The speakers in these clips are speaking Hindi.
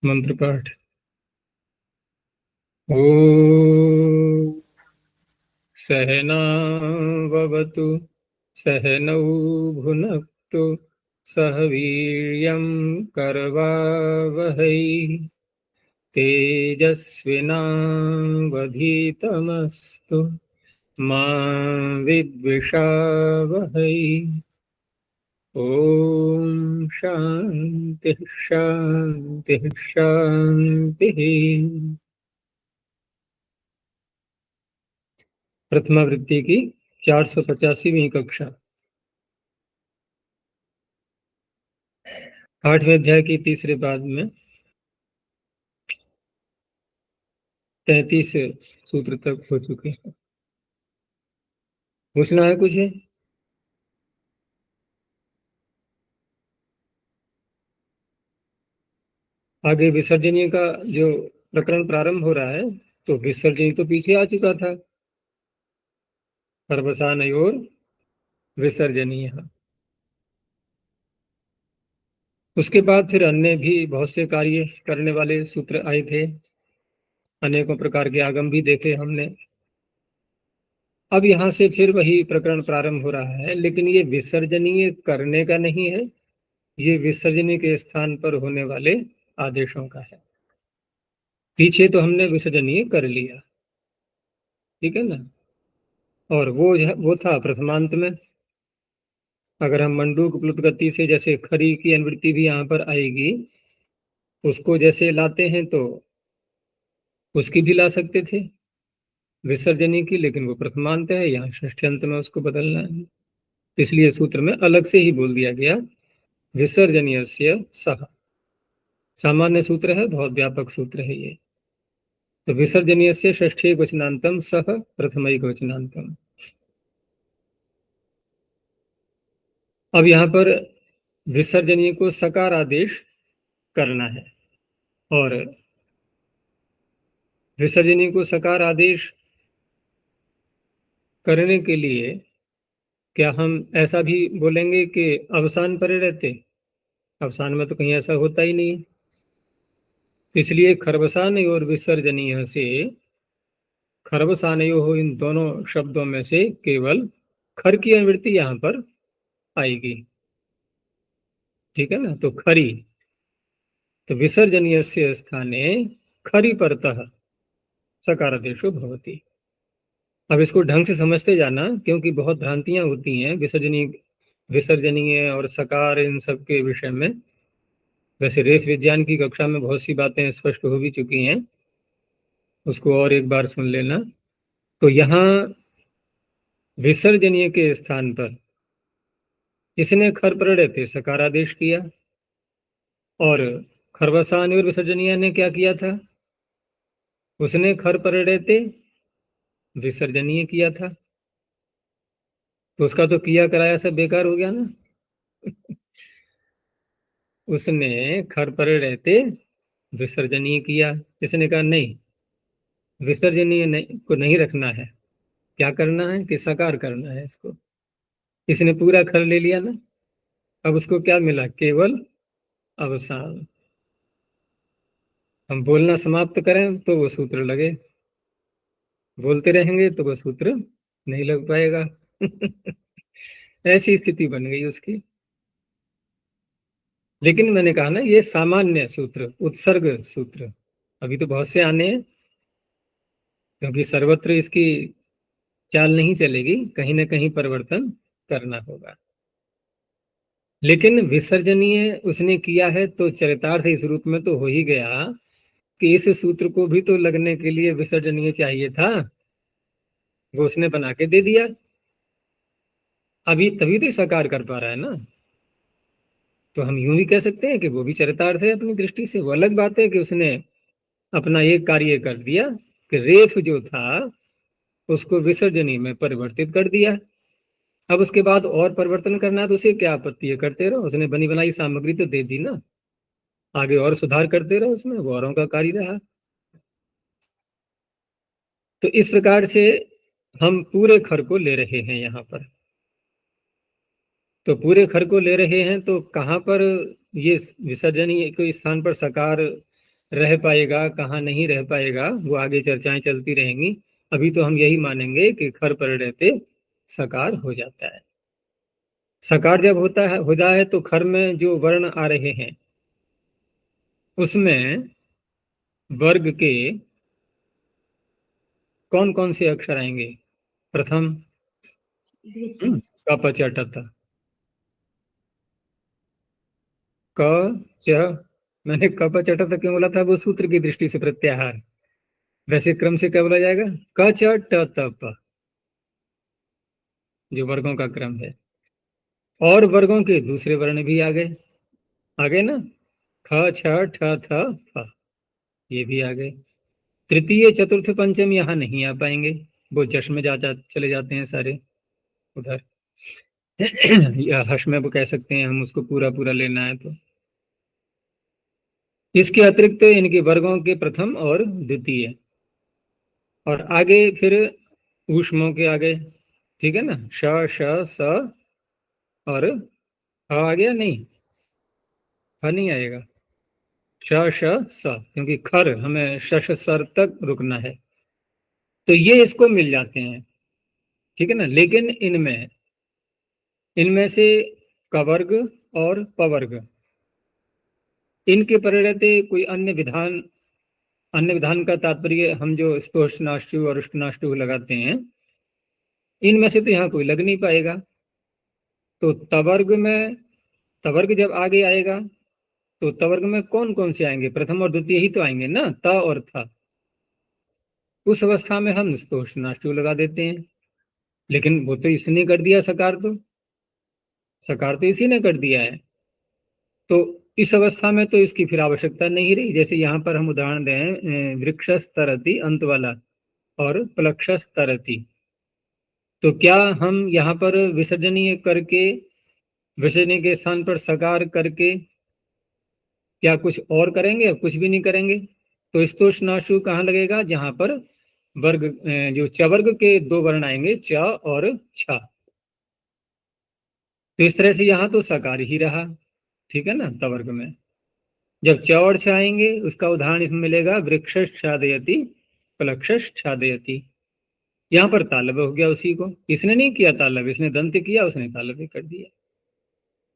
मंत्र पाठ। ओम सहनाववतु सहनौ भुनक्तु सह वीर्यं करवावहै तेजस्विनावधीतमस्तु मा विद्विषावहै। ओम शांति शांति शांति। प्रथमा वृत्ति की 485वीं कक्षा, 8वें अध्याय की तीसरे पाद में 33 सूत्र तक हो चुके हैं। पूछना है कुछ है? आगे विसर्जनीय का जो प्रकरण प्रारंभ हो रहा है, तो विसर्जनीय तो पीछे आ चुका था। पर्वसानयोर विसर्जनीय, उसके बाद फिर अन्य भी बहुत से कार्य करने वाले सूत्र आए थे। अनेकों प्रकार के आगम भी देखे हमने। अब यहाँ से फिर वही प्रकरण प्रारंभ हो रहा है, लेकिन ये विसर्जनीय करने का नहीं है, ये विसर्जनीय के स्थान पर होने वाले आदेशों का है। पीछे तो हमने विसर्जनीय कर लिया, ठीक है ना। और वो था प्रथमांत में। अगर हम मंडूक प्लुत गति से, जैसे खरी की अनुवृत्ति भी यहाँ पर आएगी, उसको जैसे लाते हैं तो उसकी भी ला सकते थे विसर्जनीय की, लेकिन वो प्रथमांत है, यहाँ षष्ठ्यंत में उसको बदलना है। इसलिए सूत्र में अलग से ही बोल दिया गया विसर्जनीय सह। सामान्य सूत्र है, बहुत व्यापक सूत्र है ये। तो विसर्जनीय से षष्ठी वचनांतम सह प्रथमैक वचनांतम। अब यहाँ पर विसर्जनीय को सकार आदेश करना है, और विसर्जनीय को सकार आदेश करने के लिए क्या हम ऐसा भी बोलेंगे कि अवसान पर रहते? अवसान में तो कहीं ऐसा होता ही नहीं। इसलिए खरवसानयो और विसर्जनीय से, खरवसानयो हो, इन दोनों शब्दों में से केवल खर की अनुवृत्ति यहाँ पर आएगी, ठीक है ना। तो खरी, तो विसर्जनीय से स्थाने खरी परतः सकारादेशो भवति। अब इसको ढंग से समझते जाना, क्योंकि बहुत भ्रांतियां होती हैं विसर्जनीय और सकार इन सब के विषय में। वैसे रेफ विज्ञान की कक्षा में बहुत सी बातें स्पष्ट हो भी चुकी हैं, उसको और एक बार सुन लेना। तो यहाँ विसर्जनीय के स्थान पर इसने खर प्रत्यय थे सकारादेश किया, और खरवसानी और विसर्जनीय ने क्या किया था? उसने खर प्रत्यय थे विसर्जनीय किया था। तो उसका तो किया कराया सब बेकार हो गया ना। उसने खर प्रत्यय थे विसर्जनीय किया, इसने कहा नहीं, विसर्जनीय नहीं को नहीं रखना है, क्या करना है कि सकार करना है इसको। इसने पूरा खर ले लिया ना। अब उसको क्या मिला? केवल अवसान। हम बोलना समाप्त करें तो वो सूत्र लगे, बोलते रहेंगे तो वो सूत्र नहीं लग पाएगा। ऐसी स्थिति बन गई उसकी। लेकिन मैंने कहा ना, ये सामान्य सूत्र, उत्सर्ग सूत्र। अभी तो बहुत से आने हैं, क्योंकि सर्वत्र इसकी चाल नहीं चलेगी, कहीं ना कहीं परिवर्तन करना होगा। लेकिन विसर्जनीय उसने किया है, तो चरितार्थ इस रूप में तो हो ही गया कि इस सूत्र को भी तो लगने के लिए विसर्जनीय चाहिए था, वो उसने बना के दे दिया। अभी तभी तो साकार कर पा रहा है ना। तो हम यूं भी कह सकते हैं कि वो भी चरितार्थ है अपनी दृष्टि से। वो अलग बात है कि उसने अपना एक कार्य कर दिया कि रेफ जो था उसको विसर्जनी में परिवर्तित कर दिया। अब उसके बाद और परिवर्तन करना है तो उसे क्या आपत्ति है, करते रहो। उसने बनी बनाई सामग्री तो दे दी ना, आगे और सुधार करते रहो, उसमें वो औरों का कार्य रहा। तो इस प्रकार से हम पूरे खर को ले रहे हैं यहाँ पर। तो पूरे खर को ले रहे हैं, तो कहाँ पर ये विसर्जनीय के स्थान पर सकार रह पाएगा, कहाँ नहीं रह पाएगा, वो आगे चर्चाएं चलती रहेंगी। अभी तो हम यही मानेंगे कि खर पर रहते सकार हो जाता है। सकार जब होता है तो खर में जो वर्ण आ रहे हैं उसमें वर्ग के कौन कौन से अक्षर आएंगे? प्रथम कप च ट त। क च, मैंने कप च ट त क्यों बोला था? वो सूत्र की दृष्टि से प्रत्याहार। वैसे क्रम से क्या बोला जाएगा? क च ट त प, जो वर्गों का क्रम है। और वर्गों के दूसरे वर्ण भी आ गए, आ गए ना, ख छ ठ थ फ, ये भी आ गए। तृतीय चतुर्थ पंचम यहाँ नहीं आ पाएंगे, वो जश में चले जाते हैं सारे उधर। या हर्ष में वो कह सकते हैं हम, उसको पूरा पूरा लेना है तो। इसके अतिरिक्त इनके वर्गों के प्रथम और द्वितीय, और आगे फिर ऊष्मों के आगे, ठीक है ना, श श स और ह आ गया नहीं, ह नहीं आएगा, श श स, क्योंकि खर हमें शश सर तक रुकना है, तो ये इसको मिल जाते हैं, ठीक है ना। लेकिन इनमें इनमें से कवर्ग और पवर्ग, इनके परिणति कोई अन्य विधान का तात्पर्य हम जो स्पोष्टनाष्टु और उष्टनाष्टु लगाते हैं, इनमें से तो यहाँ कोई लग नहीं पाएगा। तो तवर्ग जब आगे आएगा तो तवर्ग में कौन कौन से आएंगे? प्रथम और द्वितीय ही तो आएंगे ना, त और थ। उस अवस्था में हम स्पोष्टनाष्टु लगा देते हैं। लेकिन वो तो इसने कर दिया, सकार तो इसी ने कर दिया है, तो इस अवस्था में तो इसकी फिर आवश्यकता नहीं रही। जैसे यहाँ पर हम उदाहरण दें, वृक्षस्तरति अंत वाला और प्लक्षस्तरति, तो क्या हम यहाँ पर विसर्जनीय के स्थान पर सकार करके क्या कुछ और करेंगे? अब कुछ भी नहीं करेंगे। तो स्तोष्णाशु कहाँ लगेगा? जहां पर जो चवर्ग के दो वर्ण आएंगे, च और छ। तो इस तरह से यहाँ तो सकार ही रहा, ठीक है ना, तवर्ग में। जब च और छ आएंगे उसका उदाहरण इसमें मिलेगा, वृक्षादयति प्लक्षादयति। यहाँ पर तालव्य हो गया उसी को, इसने नहीं किया तालव्य, इसने दंत किया, उसने तालव्य कर दिया।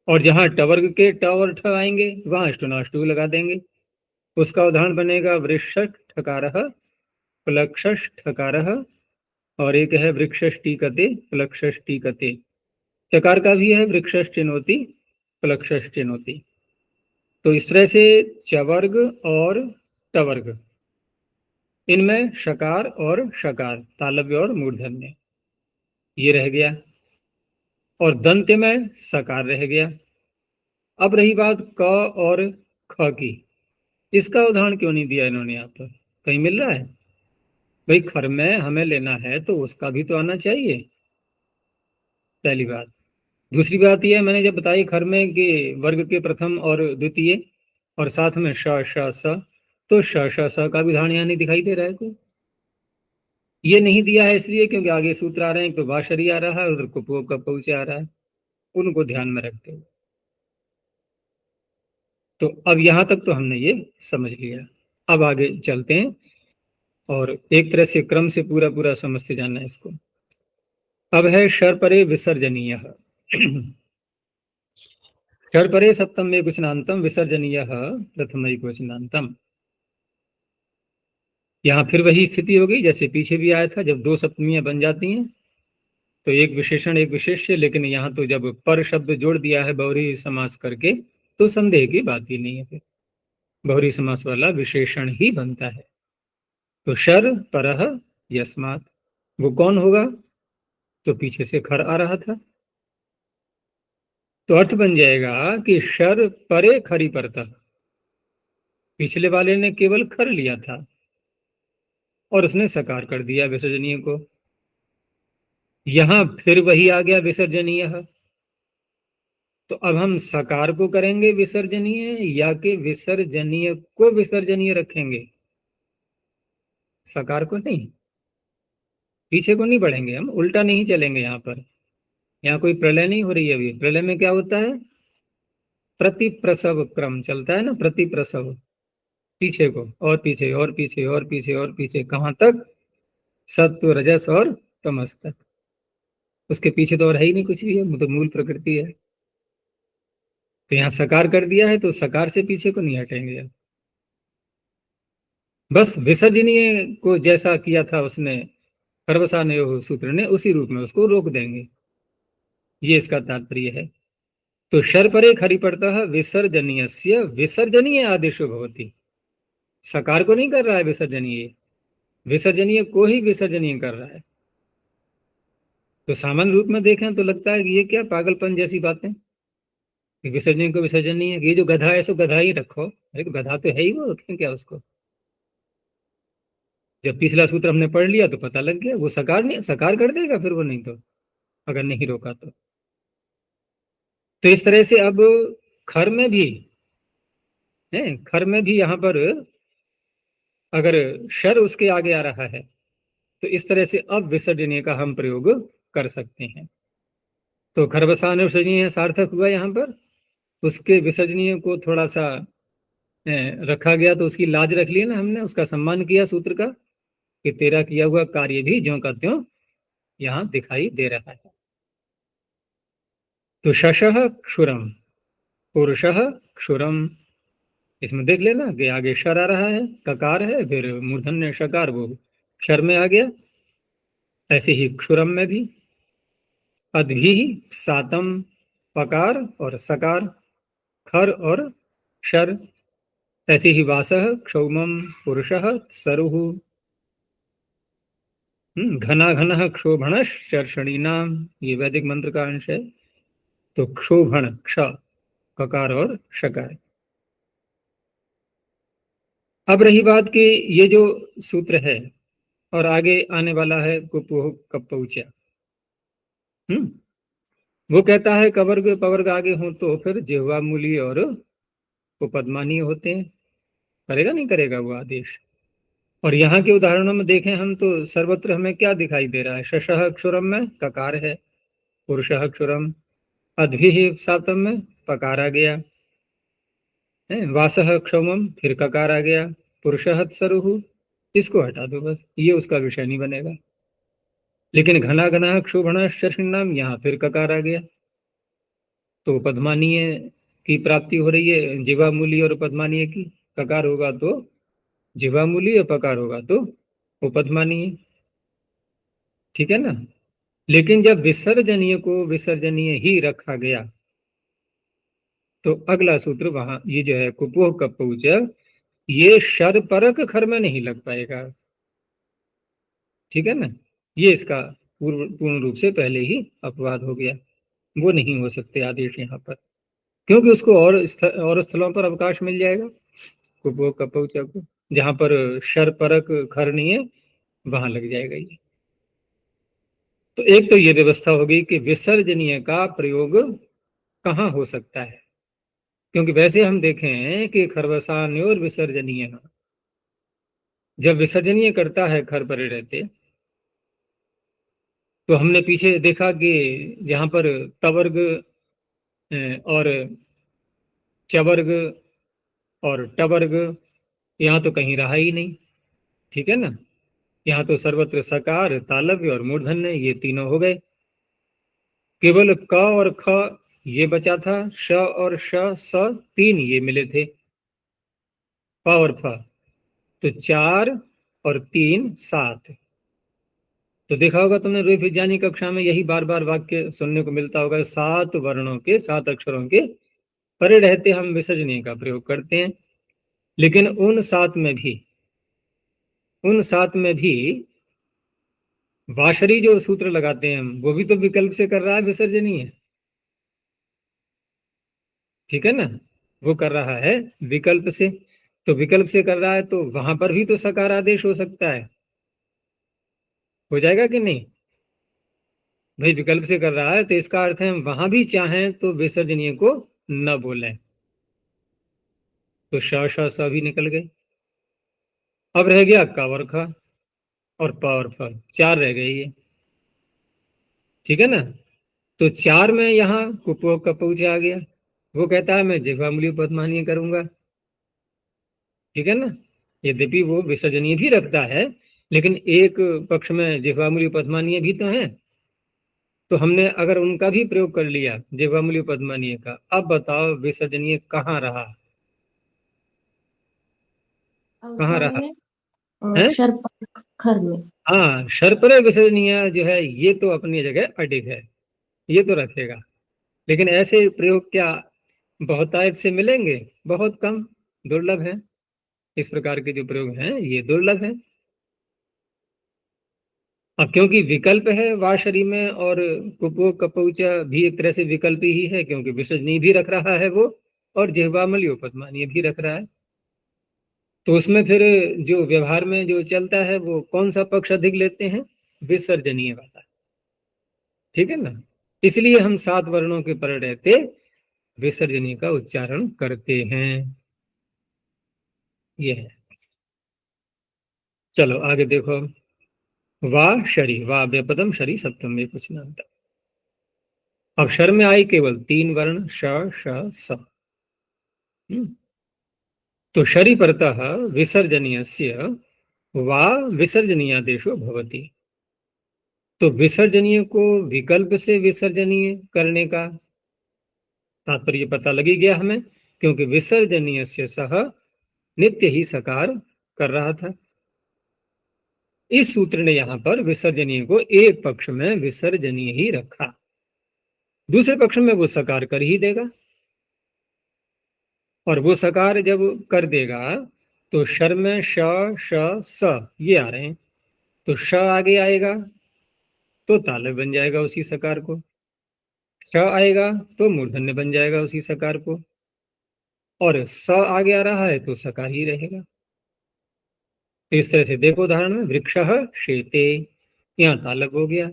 और जहां टवर्ग के ट और ठ आएंगे वहां अष्टुनाष्टु लगा देंगे। उसका उदाहरण बनेगा वृक्षठ ठकारः प्लक्षष ठकारः, और एक है वृक्षष्टिकते प्लक्षष्टिकते। चकार का भी है वृक्षष्टिनोति प्लक्षष्टिनोति। तो इस तरह से चवर्ग और टवर्ग, इनमें शकार और शकार, तालव्य और मूर्धन्य, ये रह गया। और दंत्य में सकार रह गया। अब रही बात क और ख की, इसका उदाहरण क्यों नहीं दिया इन्होंने? यहाँ पर कहीं मिल रहा है? भाई खर में हमें लेना है तो उसका भी तो आना चाहिए, पहली बात। दूसरी बात यह, मैंने जब बताई खर में कि वर्ग के प्रथम और द्वितीय और साथ में श श स, तो श श स का भी उदाहरण यहाँ नहीं दिखाई दे रहा है कोई। ये नहीं दिया है इसलिए क्योंकि आगे सूत्र आ रहे हैं, एक तो भाषरी आ रहा है, उधर कुपो का पहुंचे आ रहा है, उनको ध्यान में रखते हुए। तो अब यहां तक तो हमने ये समझ लिया। अब आगे चलते हैं और एक तरह से क्रम से पूरा पूरा समझते जाना है इसको। अब है शर्परे विसर्जनीय। शर्परे सप्तम एक वचनांतम विसर्जनीय प्रथम एक वचनांतम। यहाँ फिर वही स्थिति हो गई जैसे पीछे भी आया था, जब दो सप्तमियां बन जाती हैं तो एक विशेषण एक विशेष्य। लेकिन यहाँ तो जब पर शब्द जोड़ दिया है बहुरी समास करके, तो संदेह की बात ही नहीं है, फिर बहुरी समास वाला विशेषण ही बनता है। तो शर परह यस्मात्, वो कौन होगा? तो पीछे से खर आ रहा था, तो अर्थ बन जाएगा कि शर परे खरी परतः। पिछले वाले ने केवल खर लिया था और उसने सकार कर दिया विसर्जनीय को। यहां फिर वही आ गया विसर्जनीय। तो अब हम सकार को करेंगे विसर्जनीय या कि विसर्जनीय को विसर्जनीय रखेंगे? सकार को नहीं, पीछे को नहीं बढ़ेंगे, हम उल्टा नहीं चलेंगे। यहाँ पर यहाँ कोई प्रलय नहीं हो रही है। अभी प्रलय में क्या होता है? प्रतिप्रसव क्रम चलता है ना, प्रतिप्रसव। पीछे को, और पीछे और पीछे और पीछे और पीछे, कहाँ तक? सत्व रजस और तमस तक। उसके पीछे तो और है ही नहीं कुछ भी, है वो तो मूल प्रकृति है। तो यहाँ सकार कर दिया है, तो सकार से पीछे को नहीं हटेंगे अब। बस विसर्जनीय को जैसा किया था उसने खरवसान्योः सूत्र ने, उसी रूप में उसको रोक देंगे, ये इसका तात्पर्य है। तो शर्परे खरिपड़तः विसर्जनीयस्य विसर्जनीय आदेशो भवति। सकार को नहीं कर रहा है विसर्जनीय, विसर्जनीय को ही विसर्जनीय कर रहा है। तो सामान्य रूप में देखें तो लगता है कि ये क्या पागलपन जैसी बातें, कि विसर्जनीय को विसर्जनीय है, ये जो गधा है सो गधा ही रखो। अरे तो गधा तो है ही, वो रखें क्या उसको? जब पिछला सूत्र हमने पढ़ लिया तो पता लग गया, वो सकार नहीं, सकार कर देगा फिर वो, नहीं तो अगर नहीं रोका तो इस तरह से अब खर में भी है, खर में भी यहाँ पर अगर शर उसके आगे आ रहा है तो इस तरह से अब विसर्जनीय का हम प्रयोग कर सकते हैं। तो खरबसाने विसर्जनीय सार्थक हुआ यहाँ पर, उसके विसर्जनीय को थोड़ा सा रखा गया, तो उसकी लाज रख ली ना हमने, उसका सम्मान किया सूत्र का, कि तेरा किया हुआ कार्य भी ज्यों का त्यों यहाँ दिखाई दे रहा है। तो शशः क्षुरम, पुरुषः क्षुरम, इसमें देख लेना कि आगे शर आ रहा है, ककार है, फिर मूर्धन्य शकार, वो शर में आ गया। ऐसे ही क्षुरम में भी अद्भि सातम, पकार और सकार, खर और शर। ऐसे ही वासः क्षौमम, पुरुषः सरुः, घना घन क्षोभण शर्षणीनाम, ये वैदिक मंत्र का अंश है। तो क्षोभण क्ष, ककार और शकार। अब रही बात कि ये जो सूत्र है और आगे आने वाला है कुपोह कपौचा, वो कहता है कवर्ग पवर्ग आगे हो तो फिर जिह्वा मूली और उपपद्मानीय होते हैं, करेगा नहीं करेगा वो आदेश। और यहाँ के उदाहरणों में देखें हम तो सर्वत्र हमें क्या दिखाई दे रहा है? शशः क्षुरम में ककार है, पुरुषः क्षुरम, अद्भि सातम में पकार आ गया है, वासः क्षौमम फिर ककार आ गया, पुरुषः सरुः, इसको हटा दो बस, ये उसका विषय नहीं बनेगा। लेकिन घना घना क्षोभण शर्षिणाम, यहाँ फिर ककार आ गया, तो पद्मानीय की प्राप्ति हो रही है, जिह्वा मूली और पद्मानीय की। ककार होगा तो जिह्वा मूली और पकार होगा तो उपपद्मानीय, ठीक है ना। लेकिन जब विसर्जनीय को विसर्जनीय ही रखा गया तो अगला सूत्र वहां ये जो है कुपोह कपौच, ये शर परक खर में नहीं लग पाएगा, ठीक है ना। ये इसका पूर्ण रूप से पहले ही अपवाद हो गया, वो नहीं हो सकते आदेश यहाँ पर, क्योंकि उसको और स्थलों पर अवकाश मिल जाएगा कुपोह कपौच को, जहां पर शर परक खर नहीं है वहां लग जाएगा ये। तो एक तो ये व्यवस्था होगी कि विसर्जनीय का प्रयोग कहाँ हो सकता है, क्योंकि वैसे हम देखें कि खरवसान्य और विसर्जनीय, जब विसर्जनीय करता है खर परे रहते, तो हमने पीछे देखा कि यहाँ पर तवर्ग और चवर्ग और टवर्ग यहाँ तो कहीं रहा ही नहीं, ठीक है ना। यहाँ तो सर्वत्र सकार, तालव्य और मूर्धन्य, ये तीनों हो गए। केवल क और ख ये बचा था, श और श स तीन ये मिले थे, प और फ, तो 4 और 3 7। तो देखा होगा तुमने रोहित विज्ञानी कक्षा में, यही बार बार वाक्य सुनने को मिलता होगा, 7 वर्णों के 7 अक्षरों के परे रहते हम विसर्जनीय का प्रयोग करते हैं। लेकिन उन सात में भी वाशरी जो सूत्र लगाते हैं हम, वो भी तो विकल्प से कर रहा है विसर्जनीय, ठीक है ना। वो कर रहा है विकल्प से, तो विकल्प से कर रहा है तो वहां पर भी तो सकार आदेश हो सकता है, हो जाएगा कि नहीं भाई? विकल्प से कर रहा है तो इसका अर्थ है हम वहां भी चाहें तो विसर्जनीय को न बोलें, तो श स भी निकल गए। अब रह गया क और ख और प और फ, 4 रह गए ये, ठीक है ना। तो 4 में यहाँ कुपो कपौच आ गया, वो कहता है मैं जिह्वा मूली पद्मानीय करूंगा, ठीक है ना। यद्यपि वो विसर्जनीय भी रखता है, लेकिन एक पक्ष में जिह्वामूली उपध्मानीय भी तो है। तो हमने अगर उनका भी प्रयोग कर लिया, जिह्वामूली उपध्मानीय का, अब बताओ विसर्जनीय कहाँ रहा? कहाँ अवसान रहा में है? और शर्प खर में। हाँ, शर्परे विसर्जनीय जो है ये तो अपनी जगह अडिग है, ये तो रखेगा। लेकिन ऐसे प्रयोग क्या बहुतायत से मिलेंगे? बहुत कम, दुर्लभ है। इस प्रकार के जो प्रयोग हैं ये दुर्लभ है। अब क्योंकि विकल्प है वाशरी में, और कुपो कपौचा भी एक तरह से विकल्प ही है, क्योंकि विसर्जनीय भी रख रहा है वो, और जिह्वामलि उपध्मानीय भी रख रहा है। तो उसमें फिर जो व्यवहार में जो चलता है वो कौन सा पक्ष अधिक लेते हैं? विसर्जनीय वाला। ठीक है ना। इसलिए हम 7 वर्णों के पर रहते विसर्जनीय का उच्चारण करते हैं। ये है। चलो आगे देखो। वाह शरी, वाह व्यापदम शरी सप्तम में कुछ नाम था। अब शर में आई केवल 3 वर्ण, श श स। तो शरी परतः विसर्जनीयस्य वा विसर्जनीयादेशो भवति। तो विसर्जनीय को विकल्प से विसर्जनीय करने का तात्पर्य पता लग ही गया हमें, क्योंकि विसर्जनीय से सह नित्य ही सकार कर रहा था। इस सूत्र ने यहां पर विसर्जनीय को एक पक्ष में विसर्जनीय ही रखा, दूसरे पक्ष में वो सकार कर ही देगा। और वो सकार जब कर देगा तो शर में श श स ये आ रहे हैं, तो श आगे आएगा तो तालव्य बन जाएगा उसी सकार को, श आएगा तो मूर्धन्य बन जाएगा उसी सकार को, और स आगे आ रहा है तो सकार ही रहेगा। तो इस तरह से देखो उदाहरण में, वृक्षः शेते, यहाँ तालव्य हो गया,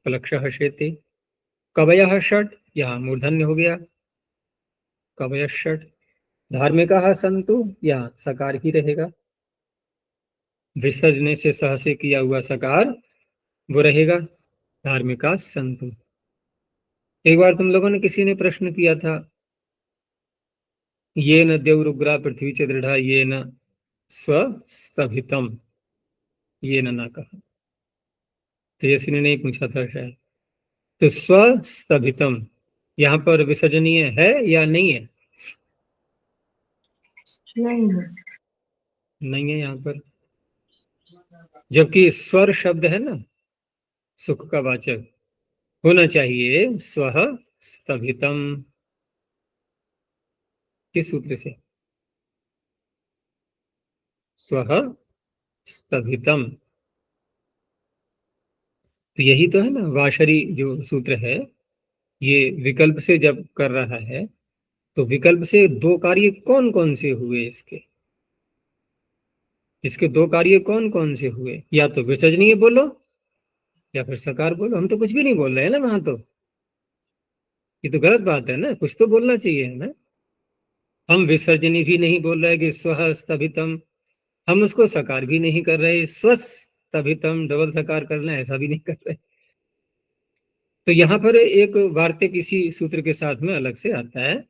प्लक्षः शेते। कवयः षट्, यहाँ मूर्धन्य हो गया, कवयः षट्। धार्मिकाः सन्तु, यहाँ सकार ही रहेगा, विसर्जने से सह से किया हुआ सकार वो रहेगा, धार्मिका संतु। एक बार तुम लोगों ने, किसी ने प्रश्न किया था, ये न देवरुग्रा पृथ्वी च दृढ़ा ये न स्वस्तभितम, ये न ना कहा, तेजस्वी ने नहीं पूछा था शायद। तो स्वस्तभितम यहाँ पर विसर्जनीय है या नहीं है? नहीं है। नहीं है यहाँ पर। जबकि स्वर शब्द है ना, सुख का वाचक, होना चाहिए स्वः स्तभितम। किस सूत्र से? स्वः स्तभितम। तो यही तो है ना, वाशरी जो सूत्र है ये विकल्प से जब कर रहा है, तो विकल्प से 2 कार्य कौन कौन से हुए इसके? इसके 2 कार्य कौन कौन से हुए? या तो विसर्जनीय बोलो या फिर सकार बोलो। हम तो कुछ भी नहीं बोल रहे हैं ना वहां तो, ये तो गलत बात है ना, कुछ तो बोलना चाहिए है ना। हम विसर्जनी भी नहीं बोल रहे कि स्वः स्तभितम, हम उसको सकार भी नहीं कर रहे, स्वस्तभितम डबल सकार करना ऐसा भी नहीं कर रहे। तो यहाँ पर एक वार्तिक इसी सूत्र के साथ में अलग से आता है,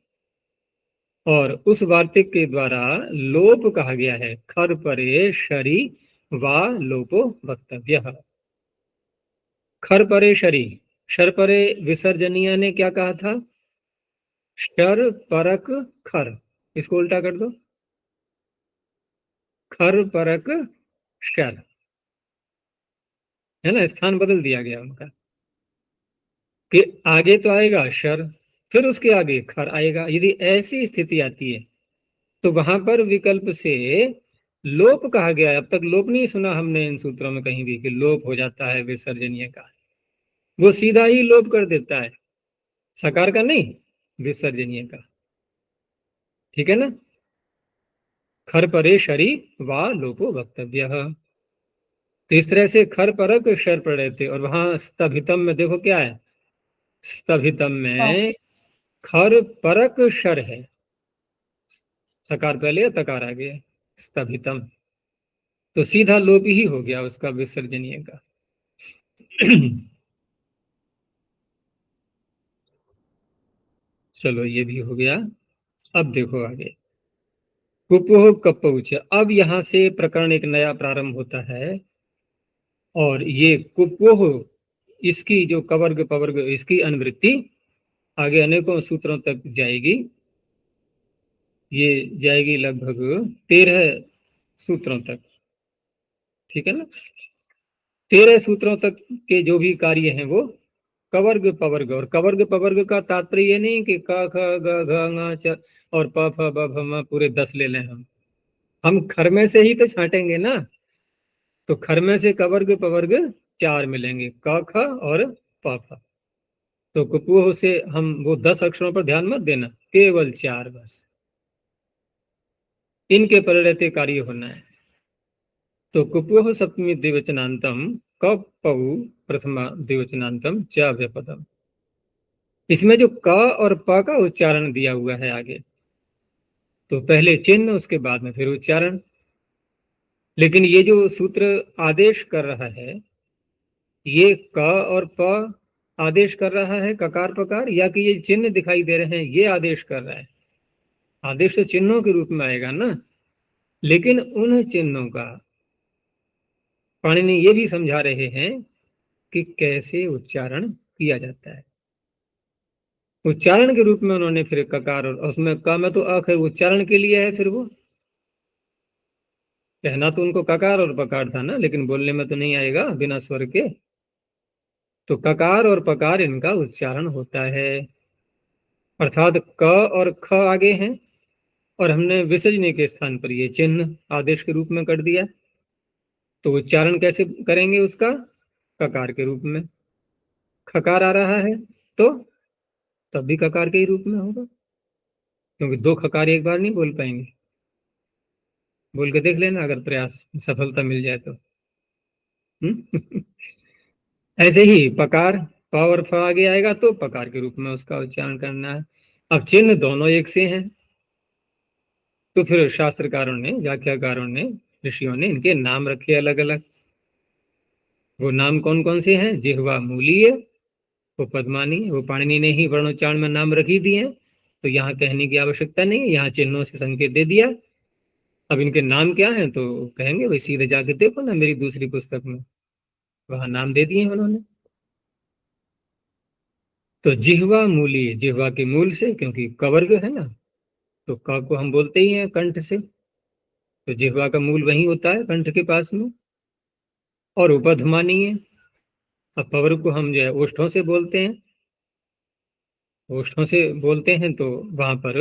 और उस वार्तिक के द्वारा लोप कहा गया है, खर परे शरी वा लोपो वक्तव्य। खर परे शरी, शर परे विसर्जनीय ने क्या कहा था? शर परक खर, इसको उल्टा कर दो, खर परक शर, है ना, स्थान बदल दिया गया उनका, कि आगे तो आएगा शर, फिर उसके आगे खर आएगा। यदि ऐसी स्थिति आती है तो वहां पर विकल्प से लोप कहा गया है। अब तक लोप नहीं सुना हमने इन सूत्रों में कहीं भी कि लोप हो जाता है विसर्जनीय का, वो सीधा ही लोप कर देता है, सकार का नहीं, विसर्जनीय का। ठीक है ना। खर परे शरी वा लोपो वक्तव्य। तो इस तरह से खर परक शर पर रहते, और वहां स्तभितम में देखो क्या है, स्तभितम हाँ। में खर परक शर है, सकार पहले तकार आगे, स्तभितम। तो सीधा लोप ही हो गया उसका, विसर्जनीय का। चलो ये भी हो गया। अब देखो आगे, कुपोह कपौच। अब यहाँ से प्रकरण एक नया प्रारंभ होता है, और ये कुपोह, इसकी जो कवर्ग पवर्ग, इसकी अनुवृत्ति आगे अनेकों सूत्रों तक जाएगी। ये जाएगी लगभग 13 सूत्रों तक, ठीक है ना। 13 सूत्रों तक के जो भी कार्य हैं वो कवर्ग पवर्ग, और कवर्ग पवर्ग का तात्पर्य ये नहीं कि क ख ग घ ङ च और प फ ब भ म पूरे 10 ले लें हम खर में से ही तो छांटेंगे ना। तो खर में से कवर्ग पवर्ग 4 मिलेंगे, क ख और प फ। तो कुपोह से हम वो 10 अक्षरों पर ध्यान मत देना, केवल 4 बस, इनके पर रहते कार्य होना है। तो कुपोह सप्तमी द्विवचनांतम कपौ प्रथमा द्विवचनांतम च अव्यपदम। इसमें जो क और प का उच्चारण दिया हुआ है आगे, तो पहले चिन्ह उसके बाद में फिर उच्चारण। लेकिन ये जो सूत्र आदेश कर रहा है, ये क और प आदेश कर रहा है ककार पकार, या कि ये चिन्ह दिखाई दे रहे हैं ये आदेश कर रहा है? आदेश तो चिन्हों के रूप में आएगा ना। लेकिन उन चिन्हों का पाणिनि ये भी समझा रहे हैं कि कैसे उच्चारण किया जाता है। उच्चारण के रूप में उन्होंने फिर ककार, और उसमें क में तो अ है, उच्चारण के लिए है। फिर वो कहना तो उनको ककार और पकार था ना, लेकिन बोलने में तो नहीं आएगा बिना स्वर के। तो ककार और पकार इनका उच्चारण होता है, अर्थात क और ख आगे हैं, और हमने विसर्जने के स्थान पर ये चिन्ह आदेश के रूप में कर दिया। तो उच्चारण कैसे करेंगे उसका? ककार के रूप में। खकार आ रहा है तो तब भी ककार के ही रूप में होगा, क्योंकि 2 खकार एक बार नहीं बोल पाएंगे। बोल के देख लेना, अगर प्रयास सफलता मिल जाए तो। ऐसे ही पकार, प और फ आगे आएगा तो पकार के रूप में उसका उच्चारण करना है। अब चिन्ह दोनों एक से हैं, तो फिर शास्त्रकारों ने, व्याख्याकारों ने, ऋषियों ने इनके नाम रखे अलग अलग। वो नाम कौन कौन से हैं? जिह्वा मूलीय, वो पद्मानी, वो पाणिनि ने ही वर्णोच्चारण में नाम रख ही दिए हैं, तो यहाँ कहने की आवश्यकता नहीं है, यहाँ चिन्हों से संकेत दे दिया। अब इनके नाम क्या हैं तो कहेंगे भाई सीधे जाके देखो ना मेरी दूसरी पुस्तक में, वहां नाम दे दिए हैं उन्होंने। तो जिह्वा मूलीय, जिह्वा के मूल से, क्योंकि कवर्ग है ना, तो क को हम बोलते ही हैं कंठ से, तो जिह्वा का मूल वहीं होता है कंठ के पास में। और उपधमानीय, अब पवर को हम जो है ओष्ठों से बोलते हैं, ओष्ठों से बोलते हैं तो वहां पर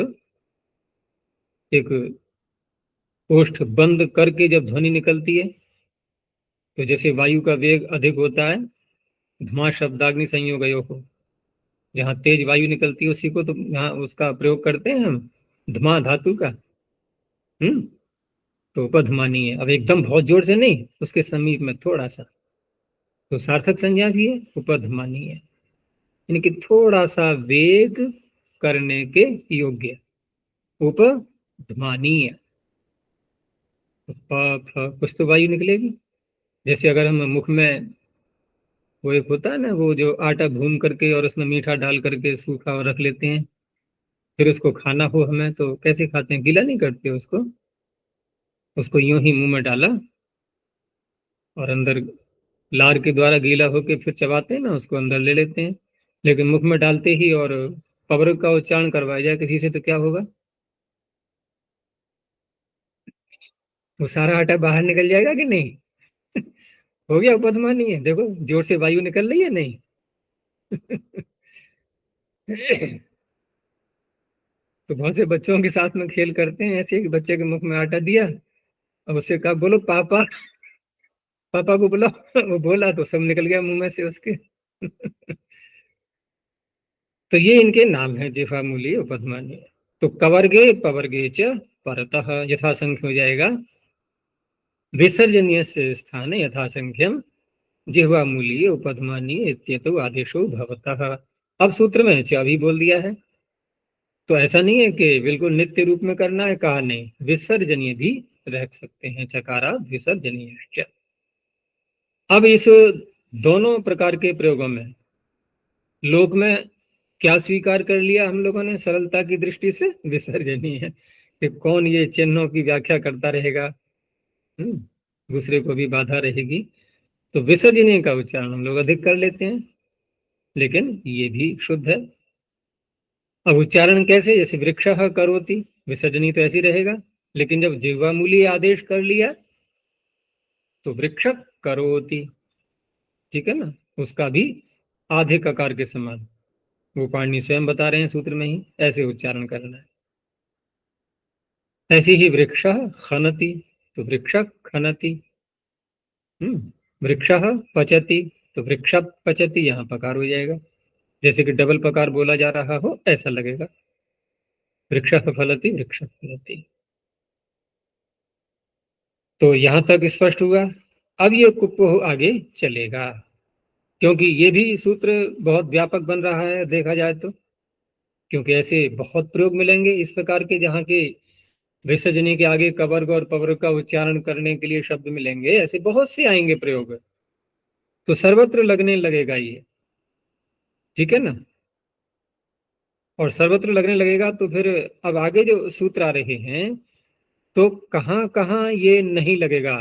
एक ओष्ठ बंद करके जब ध्वनि निकलती है, तो जैसे वायु का वेग अधिक होता है, धुआं शब्दाग्नि संयोग हो, जहाँ तेज वायु निकलती है उसी को तो यहाँ उसका प्रयोग करते हैं हम, धुआं धातु का। तो उपधमानीय, अब एकदम बहुत जोर से नहीं, उसके समीप में थोड़ा सा, तो सार्थक संज्ञा भी है उपधमानीय, यानी कि थोड़ा सा वेग करने के योग्य, उपधमानीय। कुछ तो वायु निकलेगी। जैसे अगर हम मुख में, वो एक होता है ना, वो जो आटा भून करके और उसमें मीठा डाल करके सूखा और रख लेते हैं, फिर उसको खाना हो हमें तो कैसे खाते हैं? गीला नहीं करते उसको, उसको यूं ही मुंह में डाला और अंदर लार के द्वारा गीला होके फिर चबाते हैं ना, उसको अंदर ले लेते हैं। लेकिन मुख में डालते ही और पवर का उच्चारण करवाया जाए किसी से तो क्या होगा? वो सारा आटा बाहर निकल जाएगा कि नहीं? हो गया उपधमानी है, देखो जोर से वायु निकल रही है नहीं? तो बहुत से बच्चों के साथ में खेल करते हैं ऐसे, कि बच्चे के मुख में आटा दिया, अब उससे कहा बोलो पापा, पापा को बुलाओ। वो बोला तो सब निकल गया मुंह में से उसके। तो ये इनके नाम है, जिह्वा मूली उपधमानी। तो कवर्गे पवर्गे च परतः यथासंख्य हो जाएगा, विसर्जनीय से स्थान यथासंख्यम जिह्वा मूली उपधमानी इत्येतौ आदेशो भवतः। अब सूत्र में च भी बोल दिया है, तो ऐसा नहीं है कि बिल्कुल नित्य रूप में करना है, कहा नहीं, विसर्जनीय भी रख सकते हैं, चकारा विसर्जनीय। अब इस दोनों प्रकार के प्रयोगों में लोक में क्या स्वीकार कर लिया हम लोगों ने सरलता की दृष्टि से? विसर्जनीय है। कि कौन ये चिन्हों की व्याख्या करता रहेगा, दूसरे को भी बाधा रहेगी। तो विसर्जनीय का उच्चारण हम लोग अधिक कर लेते हैं, लेकिन ये भी शुद्ध है। अब उच्चारण कैसे, जैसे वृक्षः करोति, विसर्जनीय तो ऐसी रहेगा, लेकिन जब जिह्वामूलीय आदेश कर लिया तो वृक्ष करोति, ठीक है ना, उसका भी आधे ककार के समान, वो पाणिनि स्वयं बता रहे हैं सूत्र में ही, ऐसे उच्चारण करना है। ऐसे ही वृक्ष खनति, तो वृक्ष खनति। वृक्ष पचति, तो वृक्ष पचति, यहाँ पकार हो जाएगा, जैसे कि डबल पकार बोला जा रहा हो ऐसा लगेगा। वृक्ष फलति, वृक्ष फलति। तो यहां तक स्पष्ट हुआ। अब ये कुप्पो आगे चलेगा, क्योंकि ये भी सूत्र बहुत व्यापक बन रहा है देखा जाए तो, क्योंकि ऐसे बहुत प्रयोग मिलेंगे इस प्रकार के, जहाँ के विसर्जनी के आगे कवर्ग और पवर्ग का उच्चारण करने के लिए शब्द मिलेंगे, ऐसे बहुत से आएंगे प्रयोग, तो सर्वत्र लगने लगेगा ये, ठीक है ना। और सर्वत्र लगने लगेगा तो फिर अब आगे जो सूत्र आ रहे हैं तो कहाँ कहाँ ये नहीं लगेगा,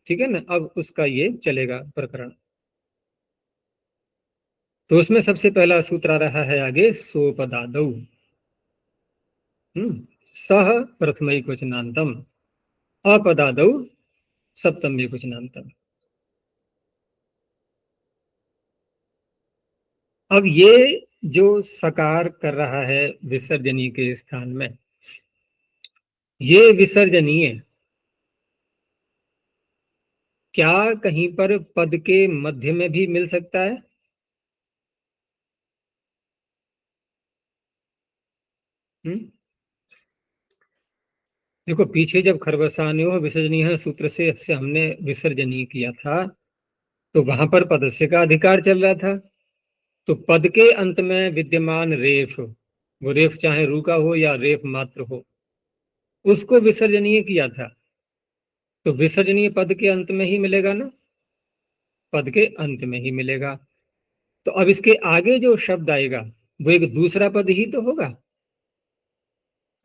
ठीक है ना, अब उसका ये चलेगा प्रकरण। तो उसमें सबसे पहला सूत्र आ रहा है आगे, सोपदादौ। सह प्रथमैकवचनान्तम, अपदादौ सप्तम्यैकवचनान्तम। अब ये जो सकार कर रहा है विसर्जनीय के स्थान में, ये विसर्जनीय क्या कहीं पर पद के मध्य में भी मिल सकता है? देखो, पीछे जब खरवसान्योः विसर्जनीय सूत्र से हमने विसर्जनीय किया था, तो वहां पर पदस्य का अधिकार चल रहा था। तो पद के अंत में विद्यमान रेफ, वो रेफ चाहे रू का हो या रेफ मात्र हो, उसको विसर्जनीय किया था। तो विसर्जनीय पद के अंत में ही मिलेगा ना, पद के अंत में ही मिलेगा। तो अब इसके आगे जो शब्द आएगा वो एक दूसरा पद ही तो होगा।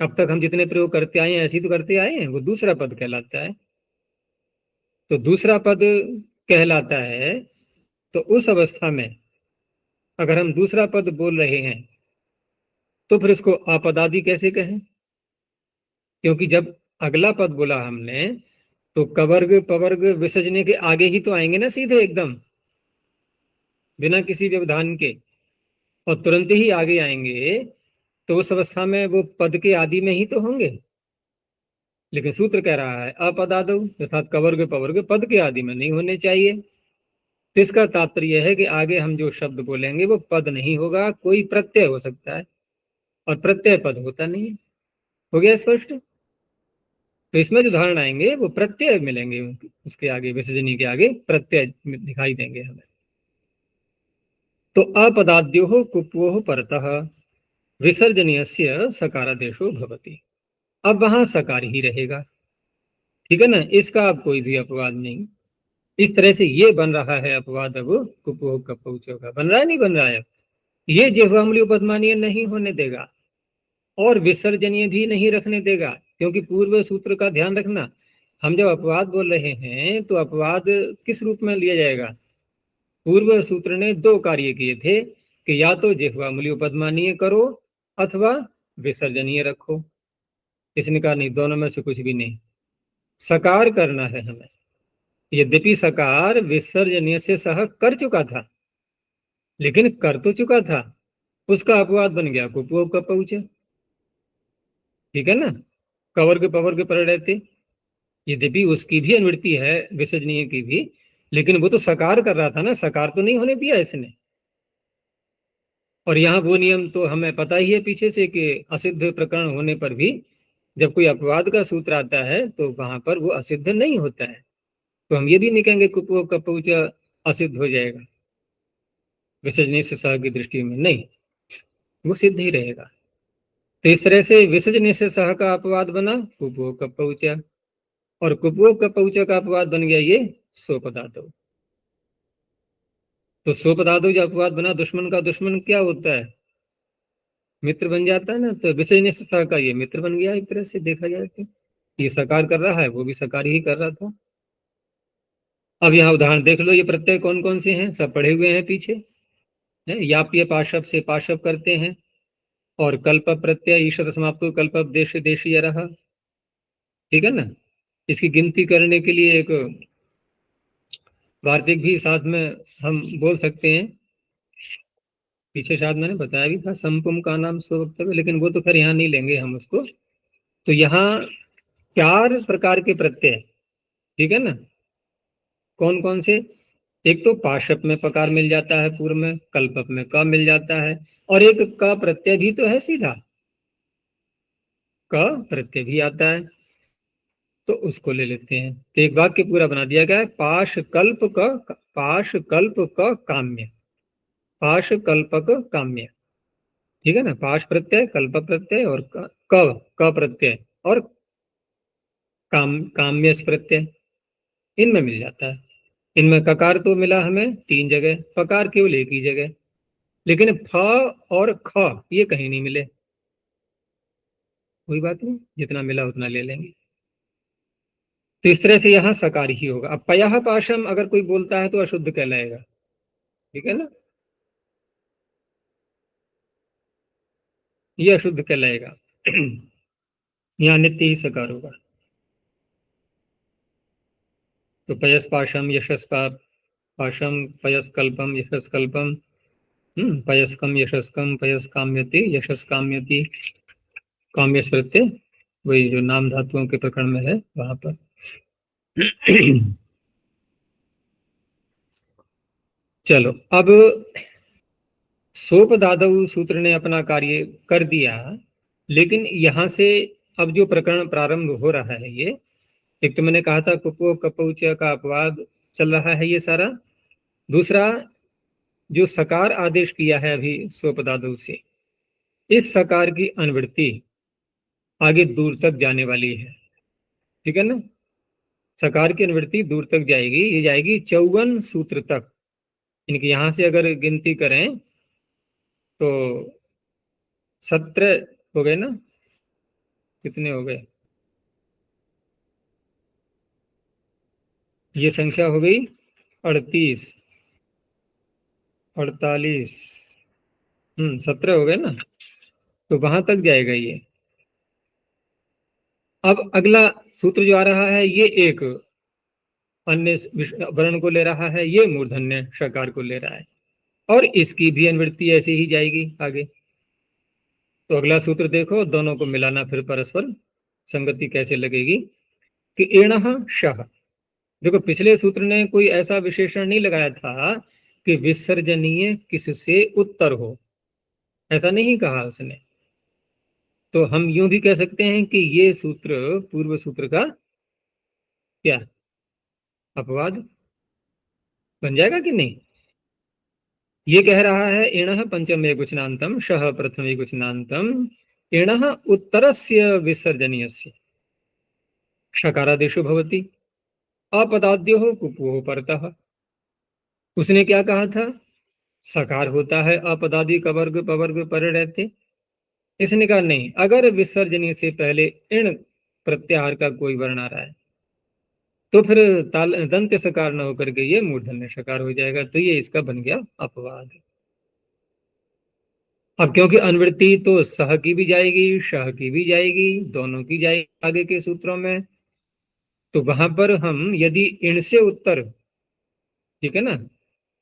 अब तक हम जितने प्रयोग करते आए हैं ऐसे ही तो करते आए हैं, वो दूसरा पद कहलाता है। तो दूसरा पद कहलाता है, तो उस अवस्था में अगर हम दूसरा पद बोल रहे हैं तो फिर इसको अपदादि कैसे कहें, क्योंकि जब अगला पद बोला हमने तो कवर्ग पवर्ग विसर्जने के आगे ही तो आएंगे ना सीधे एकदम, बिना किसी व्यवधान के, और तुरंत ही आगे आएंगे, तो उस अवस्था में वो पद के आदि में ही तो होंगे। लेकिन सूत्र कह रहा है अपदादौ, अर्थात कवर्ग पवर्ग पद के आदि में नहीं होने चाहिए। तो इसका तात्पर्य है कि आगे हम जो शब्द बोलेंगे वो पद नहीं होगा, कोई प्रत्यय हो सकता है, और प्रत्यय पद होता नहीं है। हो गया स्पष्ट? तो इसमें जो उदाहरण आएंगे वो प्रत्यय मिलेंगे, उसके आगे विसर्जनी के आगे प्रत्यय दिखाई देंगे हमें। तो अपदाद्यो कुप्वो परतः विसर्जनीयस्य सकारादेशो भवति। अब वहां सकार ही रहेगा, ठीक है ना, इसका अब कोई भी अपवाद नहीं। इस तरह से ये बन रहा है अपवाद, अब कुप्वो कपौचो का बन रहा है, नहीं बन रहा है। ये जिह्वामूली उपधमानीय नहीं होने देगा और विसर्जनीय भी नहीं रखने देगा, क्योंकि पूर्व सूत्र का ध्यान रखना, हम जब अपवाद बोल रहे हैं तो अपवाद किस रूप में लिया जाएगा। पूर्व सूत्र ने दो कार्य किए थे कि या तो जिह्वामूली उपधमानीय करो अथवा विसर्जनीय रखो। इसने कहा नहीं, दोनों में से कुछ भी नहीं, सकार करना है हमें। यद्यपि सकार विसर्जनीय से सह कर चुका था, लेकिन कर तो चुका था, उसका अपवाद बन गया कुप्वो कपौच, ठीक है ना, कवर्ग पवर्ग पर रहते। यद्यपि उसकी भी अनुवृत्ति है विसर्जनीय की भी, लेकिन वो तो सकार कर रहा था ना, सकार तो नहीं होने दिया इसने। और यहाँ वो नियम तो हमें पता ही है पीछे से कि असिद्ध प्रकरण होने पर भी जब कोई अपवाद का सूत्र आता है तो वहां पर वो असिद्ध नहीं होता है। तो हम ये भी नहीं कहेंगे कुप्वो कपौच असिद्ध हो जाएगा विसर्जनीय से सह की दृष्टि में, नहीं, वो सिद्ध ही रहेगा। तो इस तरह से विसर्जनीय से सह का अपवाद बना कुप्वो कपौच, और कुप्वो कपौच का अपवाद बन गया ये सोपदादौ। तो सोपदादौ जो अपवाद बना, दुश्मन का दुश्मन क्या होता है, मित्र बन जाता है ना, तो विषय से स का ये मित्र बन गया, एक तरह से देखा जाए तो। ये सकार कर रहा है, वो भी सकार ही कर रहा था। अब यहाँ उदाहरण देख लो, ये प्रत्यय कौन कौन से हैं, सब पढ़े हुए हैं पीछे, है याप्य पाशव से पाशव करते हैं, और कल्प प्रत्यय ईश्वर समाप्तो कल्प देश देशीय रहा, ठीक है ना। इसकी गिनती करने के लिए एक वार्तिक भी साथ में हम बोल सकते हैं, पीछे शायद मैंने बताया भी था, संपुम का नाम सो वक्तव्य, लेकिन वो तो खैर यहाँ नहीं लेंगे हम उसको। तो यहाँ 4 प्रकार के प्रत्यय, ठीक है ना, कौन कौन से। एक तो पाशप में पकार मिल जाता है पूर्व में, कल्पक में क मिल जाता है, और एक क प्रत्यय भी तो है सीधा, क प्रत्यय भी आता है, तो उसको ले लेते हैं। तो एक वाक्य पूरा बना दिया गया है, पाश कल्प क काम्य, पाश कल्पक काम्य, ठीक है ना। पाश प्रत्यय, कल्प प्रत्यय और क प्रत्यय और काम्य प्रत्यय, इनमें मिल जाता है। इनमें ककार तो मिला हमें 3 जगह, पकार केवल एक ही जगह, लेकिन फ और ख ये कहीं नहीं मिले। कोई बात नहीं, जितना मिला उतना ले लेंगे। तो इस तरह से यहाँ सकार ही होगा। अब पयः पाशम अगर कोई बोलता है तो अशुद्ध कहलाएगा, ठीक है ना, ये अशुद्ध कहलाएगा। यहाँ नित्य ही सकार होगा। तो पयस पाशम यशस पाशम, पयस कल्पम यशस कल्पम, पयस्कम यशस्कम, पयस काम्यति यशस काम्यति, काम्य प्रत्यय वही जो नाम धातुओं के प्रकरण में है वहां पर। चलो, अब सोपदादव सूत्र ने अपना कार्य कर दिया, लेकिन यहां से अब जो प्रकरण प्रारंभ हो रहा है, ये एक तो मैंने कहा था कुपो कपौच का अपवाद चल रहा है ये सारा। दूसरा, जो सकार आदेश किया है अभी सोपदादव से, इस सकार की अनुवृत्ति आगे दूर तक जाने वाली है, ठीक है ना। सकार की अनुवृत्ति दूर तक जाएगी, ये जाएगी 54 सूत्र तक। इनकी यहां से अगर गिनती करें तो 17 हो गए ना, कितने हो गए, ये संख्या हो गई 38, 48, 17 हो गए ना, तो वहां तक जाएगा ये। अब अगला सूत्र जो आ रहा है, ये एक अन्य वर्ण को ले रहा है, ये मूर्धन्य शकार को ले रहा है, और इसकी भी अनुवृत्ति ऐसे ही जाएगी आगे। तो अगला सूत्र देखो, दोनों को मिलाना फिर परस्पर संगति कैसे लगेगी कि एणः शः। देखो, पिछले सूत्र ने कोई ऐसा विशेषण नहीं लगाया था कि विसर्जनीय किससे उत्तर हो, ऐसा नहीं कहा उसने। तो हम यूं भी कह सकते हैं कि ये सूत्र पूर्व सूत्र का क्या अपवाद बन जाएगा कि नहीं। ये कह रहा है इणः पंचम एकवचनान्तम शः प्रथम एकवचनान्तम इणः उत्तरस्य विसर्जनीयस्य शकारादेशो भवति अपदाद्यो कुपोः परतः। उसने क्या कहा था, सकार होता है अपदादि कवर्ग पवर्ग पर रहते। इसने कहा नहीं, अगर विसर्जनीय से पहले इण प्रत्याहार का कोई वर्ण आ रहा है तो फिर ताल दंत सकार न होकर के ये मूर्धन्य शकार हो जाएगा, तो ये इसका बन गया अपवाद। अब क्योंकि अनुवृत्ति तो सह की भी जाएगी, शह की भी जाएगी, दोनों की जाएगी आगे के सूत्रों में, तो वहां पर हम यदि इण से उत्तर, ठीक है ना,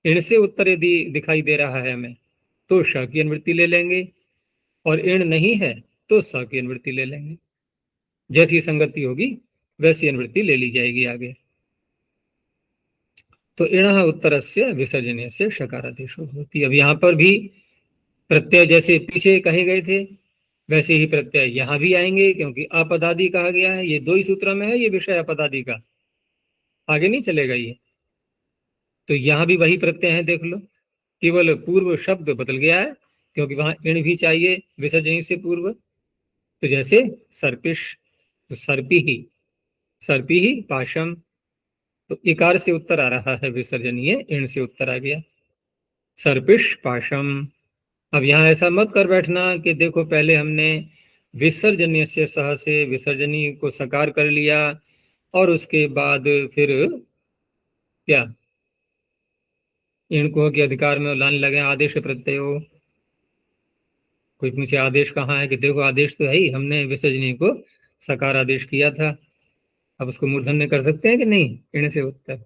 इण से उत्तर यदि दिखाई दे रहा है हमें तो श की अनुवृत्ति ले लेंगे, और इण नहीं है तो स की अनुवृत्ति ले लेंगे। जैसी संगति होगी वैसी अनुवृत्ति ले ली जाएगी आगे। तो इण उत्तर से विसर्जनीय से शकारादेशो होती। अब यहाँ पर भी प्रत्यय जैसे पीछे कहे गए थे वैसे ही प्रत्यय यहाँ भी आएंगे, क्योंकि अपदादि कहा गया है, ये 2 ही सूत्र में है ये विषय अपदादि का, आगे नहीं चलेगा ये। तो यहाँ भी वही प्रत्यय है, देख लो, केवल पूर्व शब्द बदल गया है, क्योंकि वहां इण भी चाहिए विसर्जनी से पूर्व। तो जैसे सर्पिश, तो सर्पी ही पाशम, तो इकार से उत्तर आ रहा है विसर्जनीय, इण से उत्तर आ गया सर्पिश पाशम। अब यहाँ ऐसा मत कर बैठना कि देखो पहले हमने विसर्जनीय से सह से विसर्जनीय को सकार कर लिया और उसके बाद फिर क्या इनको के अधिकार में लाने लगे आदेश प्रत्यय हो। कोई पूछे आदेश कहाँ है, कि देखो आदेश तो है ही, हमने विसर्जनीय को सकार आदेश किया था। अब उसको मूर्धन्य कर सकते हैं कि नहीं, इण से उत्तर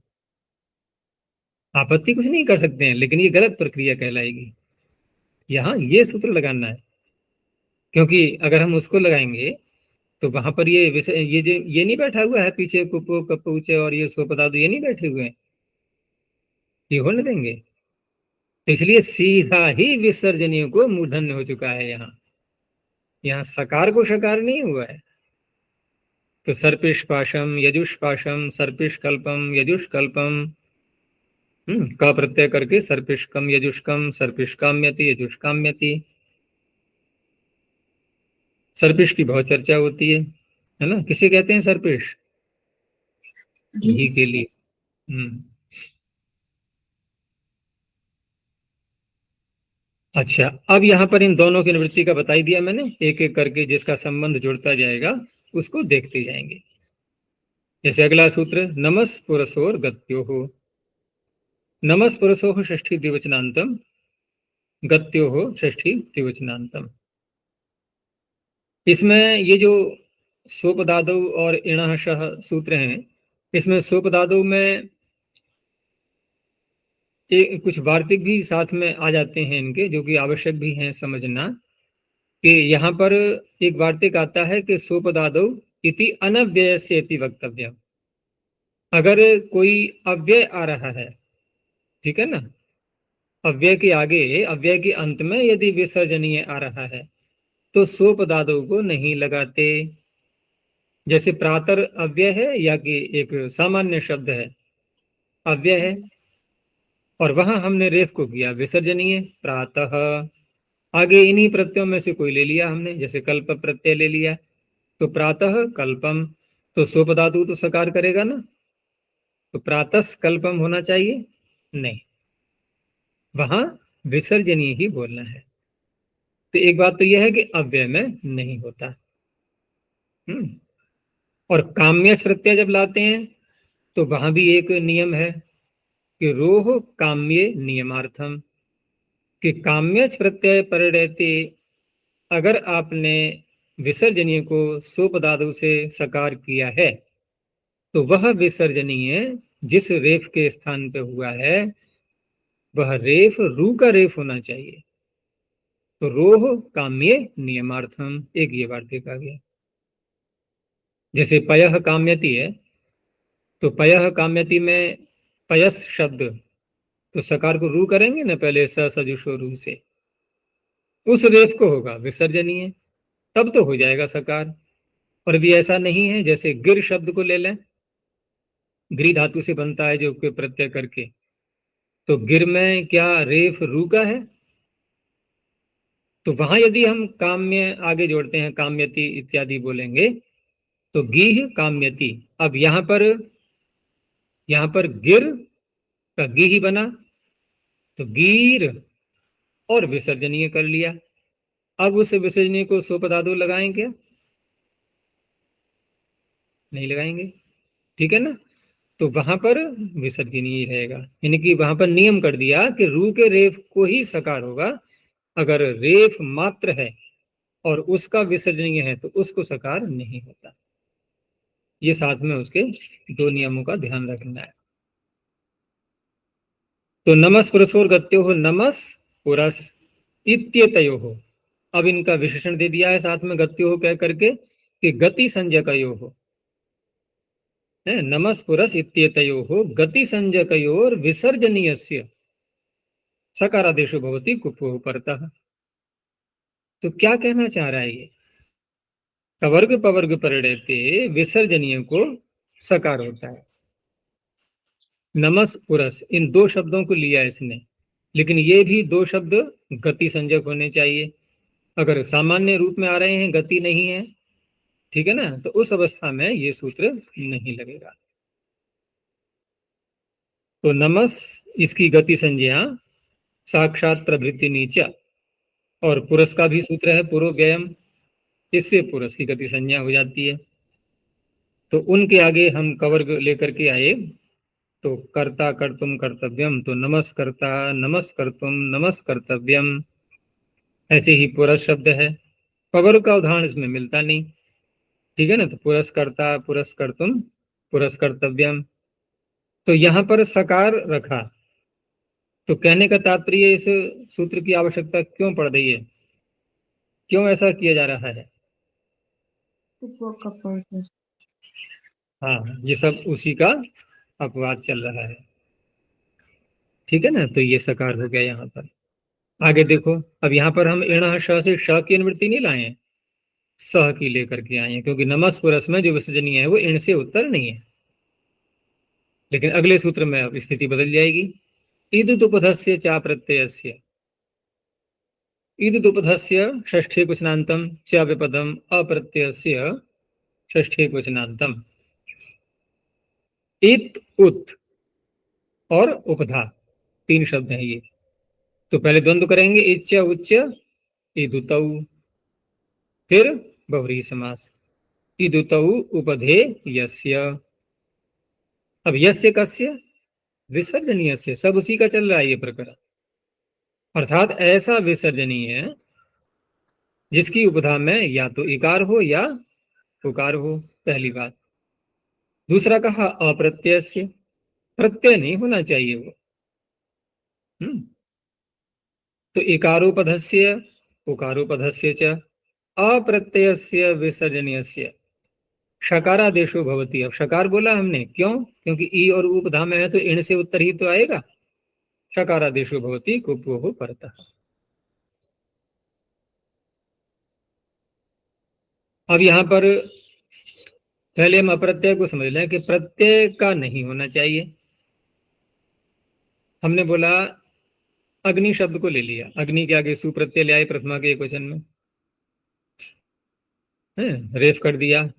आपत्ति कुछ नहीं कर सकते हैं, लेकिन ये गलत प्रक्रिया कहलाएगी। यहाँ ये सूत्र लगाना है, क्योंकि अगर हम उसको लगाएंगे तो वहां पर ये विषय ये नहीं बैठा हुआ है पीछे कुपो कपूचे और ये सोपदादु, ये नहीं बैठे हुए हैं, ये होने देंगे। तो इसलिए सीधा ही विसर्जनीय को मूर्धन्य हो चुका है। यहाँ सकार को शकार नहीं हुआ है। तो सर्पिष्पाशम यजुष्पाशम सर्पिष्कल्पम यजुष्कल्पम क प्रत्यय करके सर्पिष्कम यजुष्कम सर्पिष्काम्यति यजुष्काम्यति। सर्पिष की बहुत चर्चा होती है ना। किसे कहते हैं सर्पिष? घी के लिए। अच्छा, अब यहाँ पर इन दोनों की निवृत्ति का बताई दिया मैंने, एक एक करके जिसका संबंध जुड़ता जाएगा उसको देखते जाएंगे। जैसे अगला सूत्र नमस् पुरसोर गत्यो हो। नमस् पुरसो षष्ठी द्विवचनांतम गत्यो हो षष्ठी द्विवचनांतम। इसमें ये जो सोपदादौ और इणः शः सूत्र हैं, इसमें सोपदादौ में कुछ वार्तिक भी साथ में आ जाते हैं इनके, जो कि आवश्यक भी हैं समझना। कि यहाँ पर एक वार्तिक आता है कि सोपदादौ इति अनव्ययस्येति वक्तव्यम। अगर कोई अव्यय आ रहा है, ठीक है ना, अव्यय के आगे अव्यय के अंत में यदि विसर्जनीय आ रहा है तो सोपदादौ को नहीं लगाते। जैसे प्रातर अव्यय है या कि एक सामान्य शब्द है, अव्यय है, और वहां हमने रेफ को किया विसर्जनीय प्रातः। आगे इन्हीं प्रत्ययों में से कोई ले लिया हमने, जैसे कल्प प्रत्यय ले लिया, तो प्रातः कल्पम, तो सोपधातु तो सकार करेगा ना, तो प्रातस कल्पम होना चाहिए, नहीं, वहां विसर्जनीय ही बोलना है। तो एक बात तो यह है कि अव्यय में नहीं होता। और काम्य प्रत्यय जब लाते हैं तो वहां भी एक नियम है कि रोह काम्ये नियमार्थम, कि काम्य प्रत्यय परिणयते, अगर आपने विसर्जनीय को सोपधातु से सकार किया है तो वह विसर्जनीय जिस रेफ के स्थान पे हुआ है वह रेफ रू का रेफ होना चाहिए। तो रोह काम्ये नियमार्थम, एक ये वार्तिक आ गया। जैसे पयः काम्यति है, तो पयः काम्यति में पयस शब्द, तो सकार को रू करेंगे ना पहले, सजुषो रू से, उस रेफ को होगा विसर्जनीय, तब तो हो जाएगा सकार। और भी ऐसा नहीं है, जैसे गिर शब्द को ले लें, गिरी धातु से बनता है जो के प्रत्यय करके, तो गिर में क्या रेफ रू का है, तो वहां यदि हम काम्य आगे जोड़ते हैं, काम्यति इत्यादि बोलेंगे, तो गीह काम्यति। अब यहां पर गिर का गी ही बना, तो गीर और विसर्जनीय कर लिया। अब उस विसर्जनीय को सोपधातु लगाएं क्या? नहीं लगाएंगे, ठीक है ना। तो वहां पर विसर्जनीय रहेगा, यानी कि वहां पर नियम कर दिया कि रू के रेफ को ही सकार होगा। अगर रेफ मात्र है और उसका विसर्जनीय है तो उसको सकार नहीं होता। ये साथ में उसके दो नियमों का ध्यान रखना है। तो नमस् पुरसोर गत्यो हो, नमस् पुरस इत्येतयो हो, अब इनका विशेषण दे दिया है साथ में गत्यो हो कह करके कि गति संज्ञकयो हो है। नमस् पुरस इत्येतयो हो गति संज्ञकयोर विसर्जनीयस्य सकारादेशो भवति कुप्पो परतः। तो क्या कहना चाह रहा है ये? कवर्ग पवर्ग परिणयते विसर्जनीय को सकार होता है। नमस् पुरस, इन दो शब्दों को लिया इसने, लेकिन ये भी दो शब्द गति संज्ञक होने चाहिए। अगर सामान्य रूप में आ रहे हैं, गति नहीं है, ठीक है ना, तो उस अवस्था में ये सूत्र नहीं लगेगा। तो नमस्, इसकी गति संज्ञा साक्षात प्रभृति नीचा, और पुरस का भी सूत्र है पुरो व्ययम, इससे पुरस की गति संज्ञा हो जाती है। तो उनके आगे हम कवर्ग लेकर के आए, तो कर्ता कर्तुम कर्तव्यम, तो नमस्कर्ता नमस्कर्तुम नमस्कर्तव्यम, ऐसे ही पुरस शब्द है। कवर्ग का उदाहरण इसमें मिलता नहीं, ठीक है ना। तो पुरस्कर्ता पुरस्कर्तुम पुरस्कर्तव्यम, तो यहां पर सकार रखा। तो कहने का तात्पर्य इस सूत्र की आवश्यकता क्यों पड़ रही है, क्यों ऐसा किया जा रहा है? उपभोग का पहुंचना। हाँ, ये सब उसी का अपवाद चल रहा है, ठीक है ना। तो ये सकार हो गया यहाँ पर। आगे देखो, अब यहाँ पर हम इण श से श की अनुवृत्ति नहीं लाए हैं, स की लेकर के आए हैं, क्योंकि नमस पुरस में जो विसर्जनीय है वो इण से उत्तर नहीं है। लेकिन अगले सूत्र में अब स्थिति बदल जाएगी। ईदुपधस्य चा प्रत्ययस्य, ईदुपधस्य षष्ठे क्वचनान्तम च विपदम अप्रत्ययस्य षष्ठे क्वचनान्तम। इत उत और उपधा, तीन शब्द हैं ये। तो पहले द्वंद्व करेंगे, इच्च उच्च ईदुतौ, फिर बहुव्रीहि समास, ईदुतौ उपधे यस्य। अब यस्य कस्य, विसर्जनीय से, सब उसी का चल रहा है ये प्रकरण। अर्थात ऐसा विसर्जनीय है जिसकी उपधा में या तो इकार हो या उकार हो, पहली बात। दूसरा कहा अप्रत्यय से, प्रत्यय नहीं होना चाहिए वो। तो इकारोपधस्य उकारोपधस्य च अप्रत्ययस्य विसर्जनीयस्य शकारादेशो भवति। अब शकार बोला हमने क्यों, क्योंकि ई और उपधा में है तो इण से उत्तर ही तो आएगा। शकारादेशो भवति कुप्वोः परतः। अब यहां पर पहले हम अप्रत्यय को समझ लें कि प्रत्यय का नहीं होना चाहिए। हमने बोला अग्नि शब्द को ले लिया, अग्नि के आगे सुप्रत्यय ले आए प्रथमा के एक वचन में, रेफ कर दिया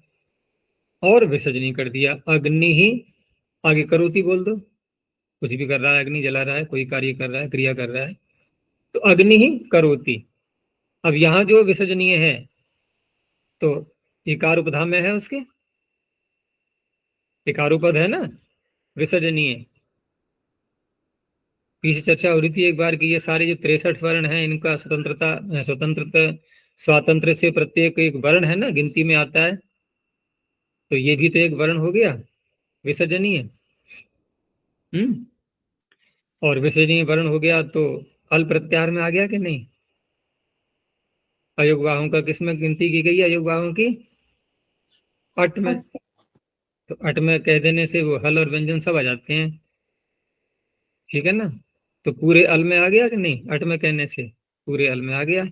और विसर्जनी कर दिया। अग्नि ही, आगे करोति बोल दो, कुछ भी कर रहा है, अग्नि जला रहा है, कोई कार्य कर रहा है, क्रिया कर रहा है, तो अग्नि ही करोति। अब यहां जो विसर्जनीय है तो इकार उपधा में है, उसके इकारोपद है ना विसर्जनीय। पीछे चर्चा हो रही थी एक बार कि ये सारे जो 63 वर्ण हैं इनका स्वातंत्र से प्रत्येक एक वर्ण है ना, गिनती में आता है। तो ये भी तो एक वर्ण हो गया विसर्जनीय। और विसर्जनीय वर्ण हो गया तो अल प्रत्याहार में आ गया कि नहीं। अयोगवाहों का किसमें गिनती की गई है, अयोगवाहों की अट में। तो अट में कह देने से वो हल और व्यंजन सब आ जाते हैं, ठीक है ना। तो पूरे अल में आ गया कि नहीं, अट में कहने से पूरे अल में आ गया।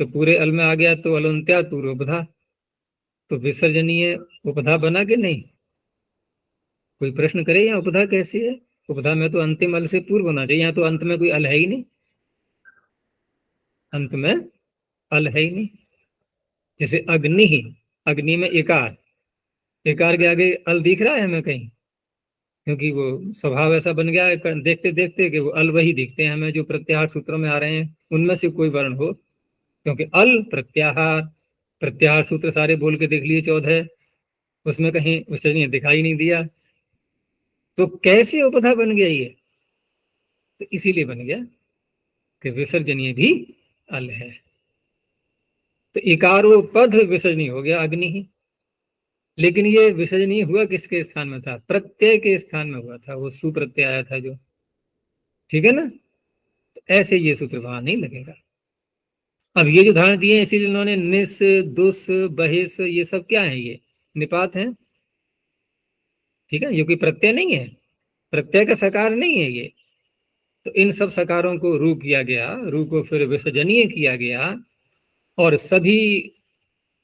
तो पूरे अल में आ गया तो अलंत्या तुरोपधा, तो विसर्जनीय उपधा बना कि नहीं। कोई प्रश्न करे यहाँ उपधा कैसी है, उपधा में तो अंतिम अल से पूर्व होना चाहिए, यहाँ तो अंत में कोई अल है ही नहीं, अंत में अल है ही नहीं। जैसे अग्नि ही, अग्नि में एकार, एकार के आगे अल दिख रहा है हमें कहीं, क्योंकि वो स्वभाव ऐसा बन गया है देखते देखते कि वो अल वही दिखते हैं हमें जो प्रत्याहार सूत्रों में आ रहे हैं, उनमें से कोई वर्ण हो, क्योंकि अल प्रत्याहार, प्रत्याहार सूत्र सारे बोल के देख लिए 14, उसमें कहीं विसर्जनीय दिखाई नहीं दिया। तो कैसे उपधा बन गया ये, तो इसीलिए बन गया कि विसर्जनीय भी अल है। तो इकारोपध विसर्जनीय हो गया अग्नि ही, लेकिन ये विसर्जनीय हुआ किसके स्थान में था, प्रत्यय के स्थान में हुआ था, वो सुप्रत्यय आया था जो, ठीक है ना। तो ऐसे ये सूत्र वहां नहीं लगेगा। अब ये जो उदाहरण दिए इसीलिए इन्होंने निस दुस बहिस ये सब क्या है, ये निपात है, ठीक है। ये कोई प्रत्यय नहीं है, प्रत्यय का सकार नहीं है ये। तो इन सब सकारों को रू किया गया, रू को फिर विसर्जनीय किया गया, और सभी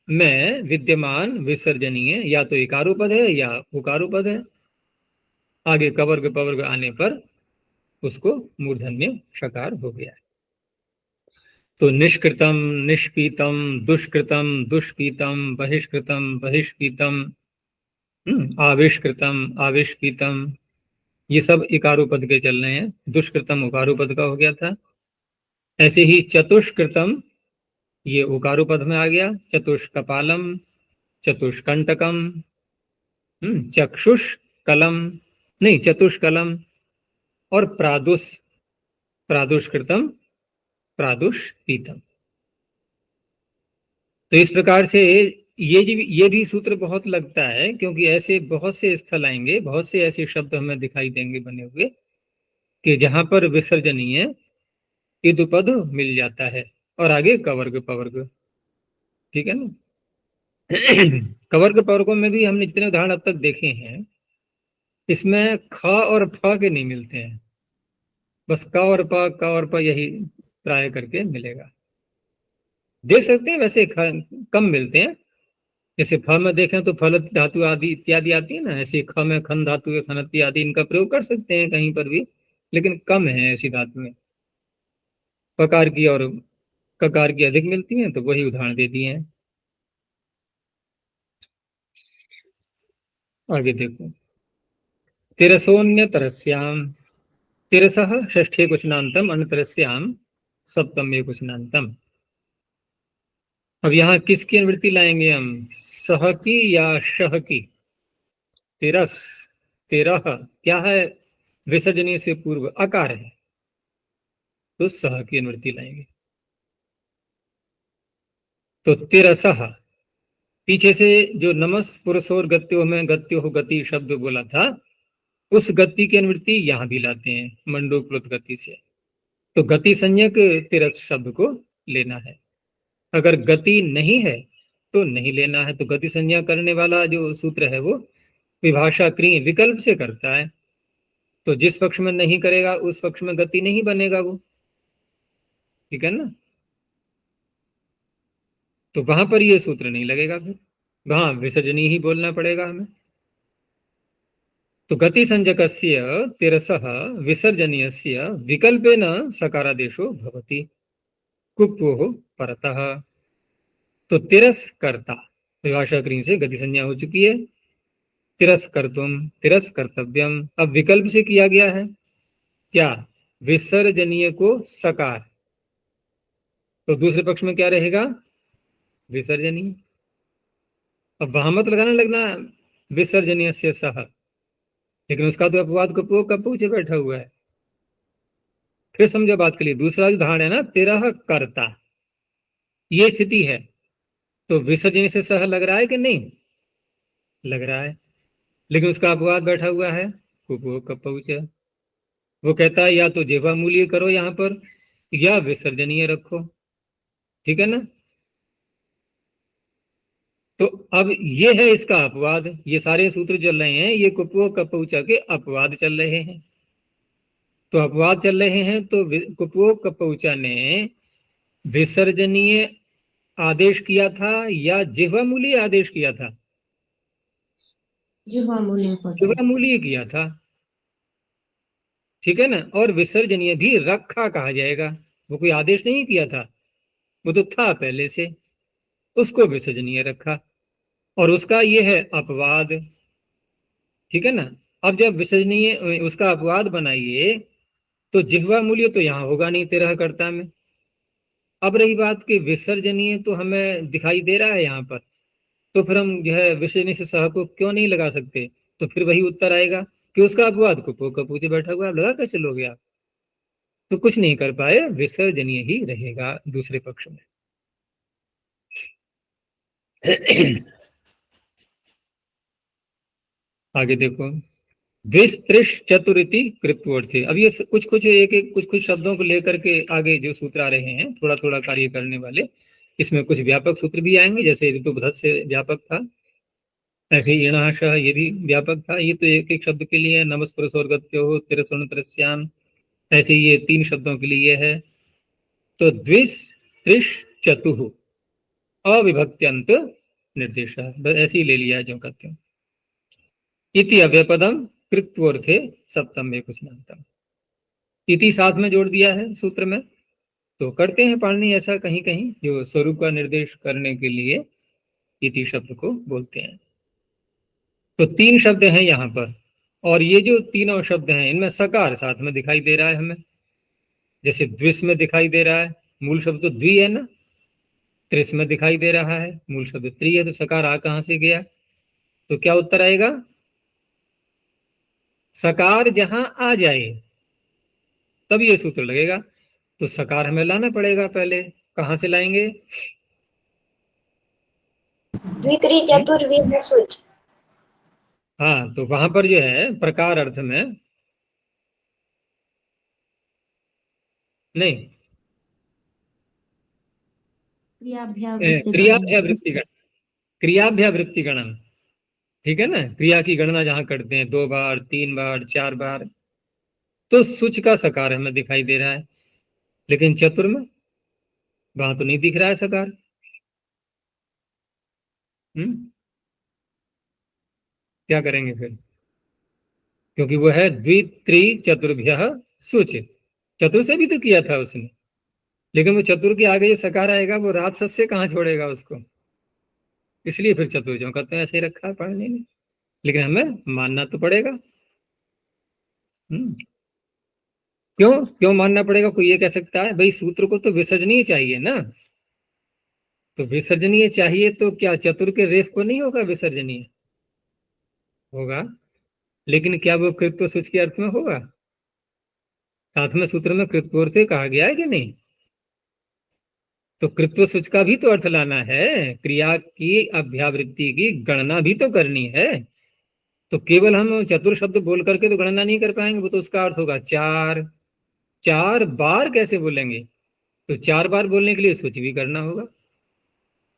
में विद्यमान विसर्जनीय या तो इकारोपद है या उकारोपद है। आगे कवर्ग पवर्ग आने पर उसको मूर्धन्य शकार हो गया। तो निष्कृतम निष्पीतम दुष्कृतम दुष्पीतम बहिष्कृतम बहिष्पीतम आविष्कृतम आविष्पीतम, ये सब इकारोपद के चल रहे हैं। दुष्कृतम उकारोपद का हो गया था, ऐसे ही चतुष्कृतम, ये उकारुपद में आ गया। चतुष्कपालम, चतुष्कंटकम, चक्षुष्कलम, नहीं चतुष्कलम, और प्रादुष्कृतम, प्रादुष्पीतम। तो इस प्रकार से ये भी सूत्र बहुत लगता है, क्योंकि ऐसे बहुत से स्थल आएंगे, बहुत से ऐसे शब्द हमें दिखाई देंगे बने हुए कि जहां पर विसर्जनीय इदुपद मिल जाता है और आगे कवर्ग पवर्ग। ठीक है ना। कवर्ग पवर्गों में भी हमने जितने उदाहरण अब तक देखे हैं, इसमें ख और फ के नहीं मिलते हैं, बस क और प यही प्राय करके मिलेगा। देख सकते हैं वैसे कम मिलते हैं। जैसे फ में देखें तो फल धातु आदि इत्यादि आती है ना, ऐसे ख में खन धातु है, खनति आदि, इनका प्रयोग कर सकते हैं कहीं पर भी, लेकिन कम है ऐसी धातु में। पकार की और ककार की अधिक मिलती हैं, तो वही उदाहरण दे दिए हैं। आगे देखो, तिरसोन्यतरस्याम, तिरसः षष्ठे क्वचनान्तम, अनतरस्याम सप्तमे क्वचनान्तम। अब यहाँ किसकी अनुवृत्ति लाएंगे हम, सह की या शह की। तिरस, तेरह क्या है, विसर्जनीय से पूर्व अकार है, तो सह की अनुवृत्ति लाएंगे। तो तिरसह, पीछे से जो नमस पुरुष और गत्यो में गत्यो गति शब्द बोला था, उस गति की अनुवृत्ति यहां भी लाते हैं मंडोकृत गति से। तो गति संज्ञक तिरस शब्द को लेना है। अगर गति नहीं है तो नहीं लेना है। तो गति संज्ञा करने वाला जो सूत्र है वो विभाषा क्रिय विकल्प से करता है। तो जिस पक्ष में नहीं करेगा उस पक्ष में गति नहीं बनेगा वो। ठीक है ना। तो वहां पर ये सूत्र नहीं लगेगा, फिर वहां विसर्जनीय ही बोलना पड़ेगा हमें। तो गति संज्ञकस्य तिरसः विसर्जनीयस्य विकल्पेन सकारादेशो भवति कुप्वोः परतः। तो तिरस्कर्ता, विभाषा क्रिय से गति संज्ञा हो चुकी है। तिरस्कर्तुम, तिरस्कर्तव्यम, अब विकल्प से किया गया है क्या, विसर्जनीय को सकार। तो दूसरे पक्ष में क्या रहेगा, विसर्जनीय। अब वहां मत लगाने लगना विसर्जनीय से सह, लेकिन उसका तो अपवाद कपो कपूचे बैठा हुआ है। फिर समझो बात के लिए, दूसरा जो उदाहरण है ना, तेरह कर्ता, ये स्थिति है, तो विसर्जनीय से सह लग रहा है कि नहीं, लग रहा है, लेकिन उसका अपवाद बैठा हुआ है कुपो कपूच। वो कहता है या तो जिह्वा मूल्य करो यहां पर, या विसर्जनीय रखो। ठीक है ना। तो अब ये है इसका अपवाद। ये सारे सूत्र चल रहे हैं, ये कुपो कपूचा के अपवाद चल रहे हैं। तो अपवाद चल रहे हैं, तो कुपो कपूचा ने विसर्जनीय आदेश किया था या जिह्वा मूल्य आदेश किया था, जिह्वा मूल्य पद, जिह्वा मूल्य किया था। ठीक है ना। और विसर्जनीय भी रखा कहा जाएगा, वो कोई आदेश नहीं किया था, वो तो था पहले से, उसको विसर्जनीय रखा, और उसका ये है अपवाद। ठीक है ना। अब जब विसर्जनीय उसका अपवाद बनाइए, तो जिह्वा मूल्य तो यहाँ होगा नहीं तेरह कर्ता में। अब रही बात कि विसर्जनीय तो हमें दिखाई दे रहा है यहाँ पर, तो फिर हम जो है विसर्जनीय से सह को क्यों नहीं लगा सकते। तो फिर वही उत्तर आएगा कि उसका अपवाद कुपो कपूचे बैठा हुआ, आप लगा कैसे लोगे आप, तो कुछ नहीं कर पाए, विसर्जनीय ही रहेगा दूसरे पक्ष में। आगे देखो, द्विस्त्रिश चतुरिति कृत्वर्थी। अब ये कुछ कुछ एक एक कुछ कुछ शब्दों को लेकर के आगे जो सूत्र आ रहे हैं, थोड़ा थोड़ा कार्य करने वाले, इसमें कुछ व्यापक सूत्र भी आएंगे, जैसे ऋतुभ्रत से व्यापक था, ऐसे ही ईणाशः ये भी व्यापक था। ये तो एक एक शब्द के लिए, नमस्परसोर्गत्यो तिरसोनत्रस्याम, ऐसे ये तीन शब्दों के लिए है। तो द्विस त्रिश चतुः अविभक्त्यंत निर्देश, बस ऐसे ही ले लिया है जो कहते हैं। इति अव्यपदम कृत्वोर्थे सप्तम एक कुशनांतम, इति साथ में जोड़ दिया है सूत्र में। तो करते हैं पाणिनि ऐसा कहीं कहीं, जो स्वरूप का निर्देश करने के लिए इति शब्द को बोलते हैं। तो तीन शब्द हैं यहाँ पर, और ये जो तीनों शब्द हैं इनमें सकार साथ में दिखाई दे रहा है हमें। जैसे द्विस में दिखाई दे रहा है, मूल शब्द तो द्वि है ना, त्रिस में दिखाई दे रहा है, मूल शब्द त्रि है, तो सकार आ कहां से गया? तो क्या उत्तर आएगा? सकार जहां आ जाए तब ये सूत्र लगेगा। तो सकार हमें लाना पड़ेगा पहले, कहां से लाएंगे? द्वित्रि चतुर्विध सूच। हाँ, तो वहां पर जो है प्रकार अर्थ में नहीं, क्रियाभ्यावृत्ति गणन, क्रियाभ्यावृत्ति गणन, ठीक है ना, क्रिया की गणना जहां करते हैं 2 बार 3 बार 4 बार, तो सुच का सकार हमें दिखाई दे रहा है, लेकिन चतुर में वहां तो नहीं दिख रहा है सकार। क्या करेंगे फिर? क्योंकि वो है द्वित्रि चतुर्भ्य सुच, चतुर से भी तो किया था उसने, लेकिन वो चतुर के आगे जो सकार आएगा वो राजसस से कहाँ छोड़ेगा उसको, इसलिए फिर चतुर्भुजों का तो ऐसे ही रखा है पढ़ने में, लेकिन हमें मानना तो पड़ेगा। हम्म क्यों क्यों मानना पड़ेगा? कोई ये कह सकता है भाई सूत्र को तो विसर्जनीय चाहिए ना, तो विसर्जनीय चाहिए तो क्या चतुर के रेफ को नहीं होगा विसर्जनीय? होगा, लेकिन क्या वो कृत्व सूच के अर्थ में होगा? साथ में सूत्र में कृत्व से कहा गया है कि नहीं? तो कृत्व सूच का भी तो अर्थ लाना है, क्रिया की अभ्यावृत्ति की गणना भी तो करनी है। तो केवल हम चतुर शब्द बोल करके तो गणना नहीं कर पाएंगे, वो तो उसका अर्थ होगा चार, 4 बार कैसे बोलेंगे? तो 4 बार बोलने के लिए सूच भी करना होगा,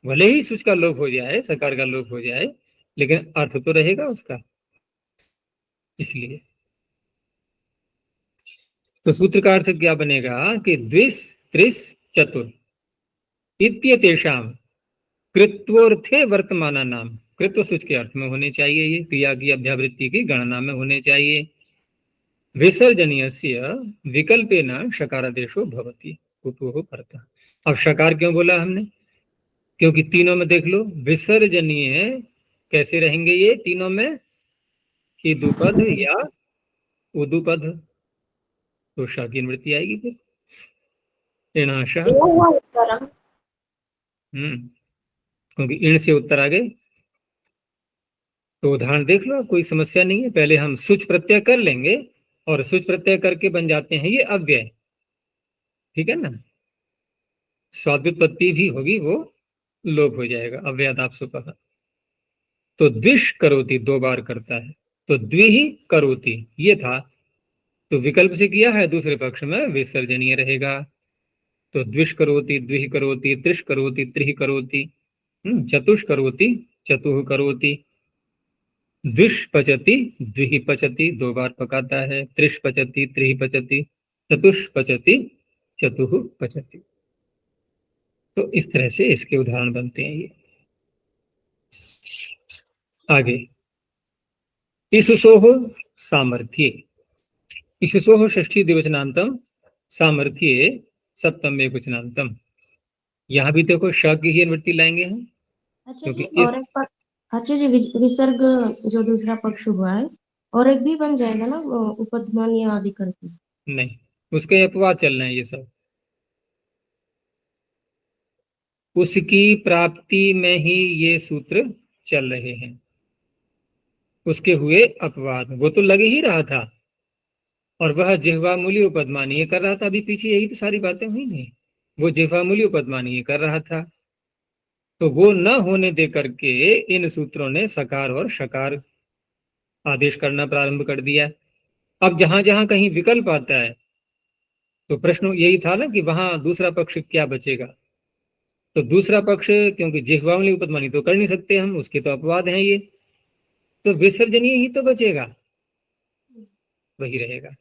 भले ही सूच का लोप हो जाए, सकार का लोप हो जाए, लेकिन अर्थ तो रहेगा उसका, इसलिए। तो सूत्र का अर्थ क्या बनेगा कि द्विस त्रिस चतुर इत्यतेषाम कृत्वोर्थे वर्तमान नाम, कृत्व सूच के अर्थ में होने चाहिए, ये क्रिया की अभ्यावृत्ति की गणना में होने चाहिए। विसर्जनीयस्य विकल्पेन शकारादेशो भवति कुतुः परतः। अब शकार क्यों बोला हमने? क्योंकि तीनों में देख लो विसर्जनीय कैसे रहेंगे ये तीनों में, ईदुपद या उदुपद, तो श की निवृत्ति आएगी फिर, ऋणाश। उत्तरम। क्योंकि इन से उत्तर आ गए। तो उदाहरण देख लो, कोई समस्या नहीं है, पहले हम सुच प्रत्यय कर लेंगे और सुच प्रत्यय करके बन जाते हैं ये अव्यय, ठीक है ना, स्वादुत्पत्ति भी होगी, वो लोप हो जाएगा, अव्ययादाप सुपह। तो द्विष करोति 2 बार करता है, तो द्विहि करोति ये था, तो विकल्प से किया है, दूसरे पक्ष में विसर्जनीय रहेगा। तो द्विष करोति द्विहि करोति त्रिष करोति त्रिहि करोति, चतुष करोति चतुः करोति, द्विष पचति द्विहि पचति 2 बार पकाता है, त्रिष पचति त्रिहि पचति, चतुष पचति चतुः पचति। तो इस तरह से इसके उदाहरण बनते हैं ये। आगे ईशुषोः सामर्थ्ये, ईशुषोः षष्ठी द्विवचनांतम सामर्थ्ये सप्तम एकवचनांतम, यहाँ भी देखो श की ही अनुवृत्ति लाएंगे हम, अच्छा जी, क्योंकि और एक पक्ष, अच्छा जी, विसर्ग जो दूसरा पक्ष हुआ है, और एक भी बन जाएगा ना वो उपध्मानी आदि करके? नहीं, उसके अपवाद चल रहे हैं ये सब, उसकी प्राप्ति में ही ये सूत्र चल रहे हैं, उसके हुए अपवाद, वो तो लग ही रहा था, और वह जिह्वामूली उपदमानीय कर रहा था, अभी पीछे यही तो सारी बातें हुई नहीं, वो जिह्वामूली उपदमानीय कर रहा था, तो वो न होने दे करके इन सूत्रों ने सकार और शकार आदेश करना प्रारंभ कर दिया। अब जहां जहां कहीं विकल्प आता है, तो प्रश्न यही था ना कि वहां दूसरा पक्ष क्या बचेगा, तो दूसरा पक्ष, क्योंकि जिह्वामूली उपदमानी तो कर नहीं सकते हम, उसके तो अपवाद हैं ये, तो विसर्जनीय ही तो बचेगा, वही रहेगा।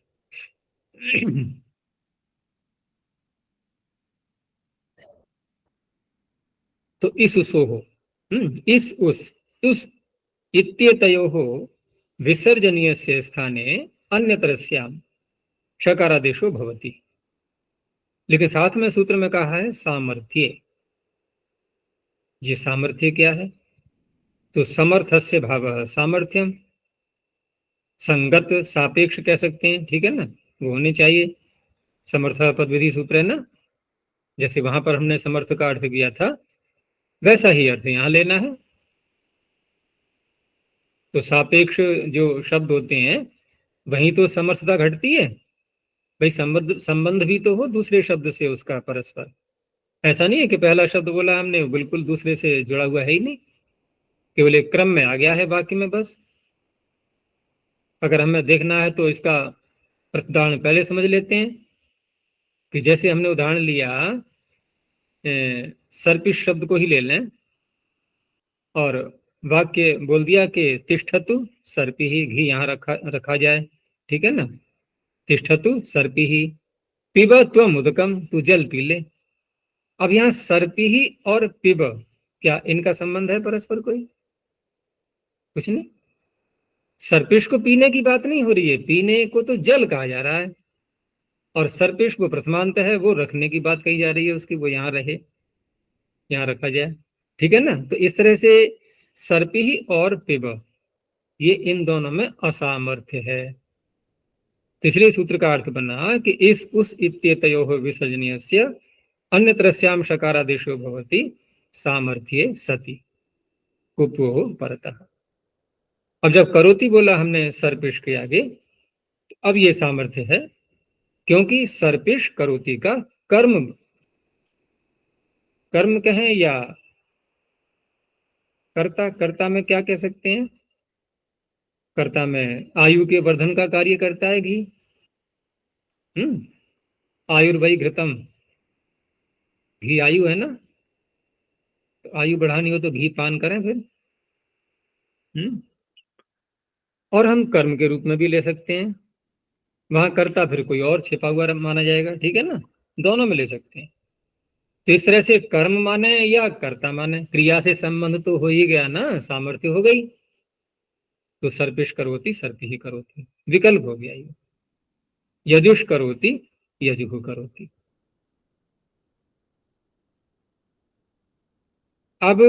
तो इस उसो, इस उस इत्येतयोः विसर्जनीयस्य स्थाने अन्यतरस्याम शकारादेशो भवति, लेकिन साथ में सूत्र में कहा है सामर्थ्य। ये सामर्थ्य क्या है? तो समर्थस्य भावः सामर्थ्यम, संगत सापेक्ष कह सकते हैं, ठीक है ना, वो होने चाहिए। समर्थ पद विधि सूत्र है ना, जैसे वहां पर हमने समर्थ का अर्थ किया था, वैसा ही अर्थ यहाँ लेना है। तो सापेक्ष जो शब्द होते हैं वहीं तो समर्थता घटती है। भाई संबंध संबंध भी तो हो दूसरे शब्द से उसका परस्पर। ऐसा नहीं है कि पहला शब्द बोला हमने वो बिल्कुल दूसरे से जुड़ा हुआ है ही नहीं, केवल एक क्रम में आ गया है वाक्य में बस। अगर हमें देखना है तो इसका उदाहरण पहले समझ लेते हैं कि जैसे हमने उदाहरण लिया सर्पिश शब्द को ही ले लें और वाक्य बोल दिया कि तिष्ठतु सर्पी ही, घी यहाँ रखा रखा जाए, ठीक है ना। तिष्ठतु सर्पी ही पिब त्वम उदकम, तू जल पी ले। अब यहाँ सर्पी ही और पिब, क्या इनका संबंध है परस्पर कोई? कुछ नहीं। सर्पिश को पीने की बात नहीं हो रही है, पीने को तो जल कहा जा रहा है, और सर्पिश वो प्रथमांत है, वो रखने की बात कही जा रही है उसकी, वो यहाँ रहे, यहाँ रखा जाए, ठीक है ना। तो इस तरह से सर्पी ही और पिब, ये इन दोनों में असामर्थ्य है। तो इसलिए सूत्र का अर्थ बना कि इस उस इत्येतयोः विसर्जनीयस्य अन्यत्रस्याम शकारादेशो भवति सामर्थ्ये सति कुप्वो परतः। अब जब करोति बोला हमने सर्पिश के आगे, तो अब ये सामर्थ्य है, क्योंकि सर्पिश करोति का कर्म, कर्म कहें या कर्ता, कर्ता में क्या कह सकते हैं? कर्ता में आयु के वर्धन का कार्य करता है घी। आयुर्वै घृतम, घी आयु है ना, तो आयु बढ़ानी हो तो घी पान करें फिर। और हम कर्म के रूप में भी ले सकते हैं, वहां कर्ता फिर कोई और छिपा हुआ माना जाएगा, ठीक है ना, दोनों में ले सकते हैं। तो इस तरह से कर्म माने या कर्ता माने, क्रिया से संबंध तो हो ही गया ना, सामर्थ्य हो गई। तो सर्पिश करोति सर्पि ही करोति, विकल्प हो गया ये। यजुष करोति यजुः करोति। अब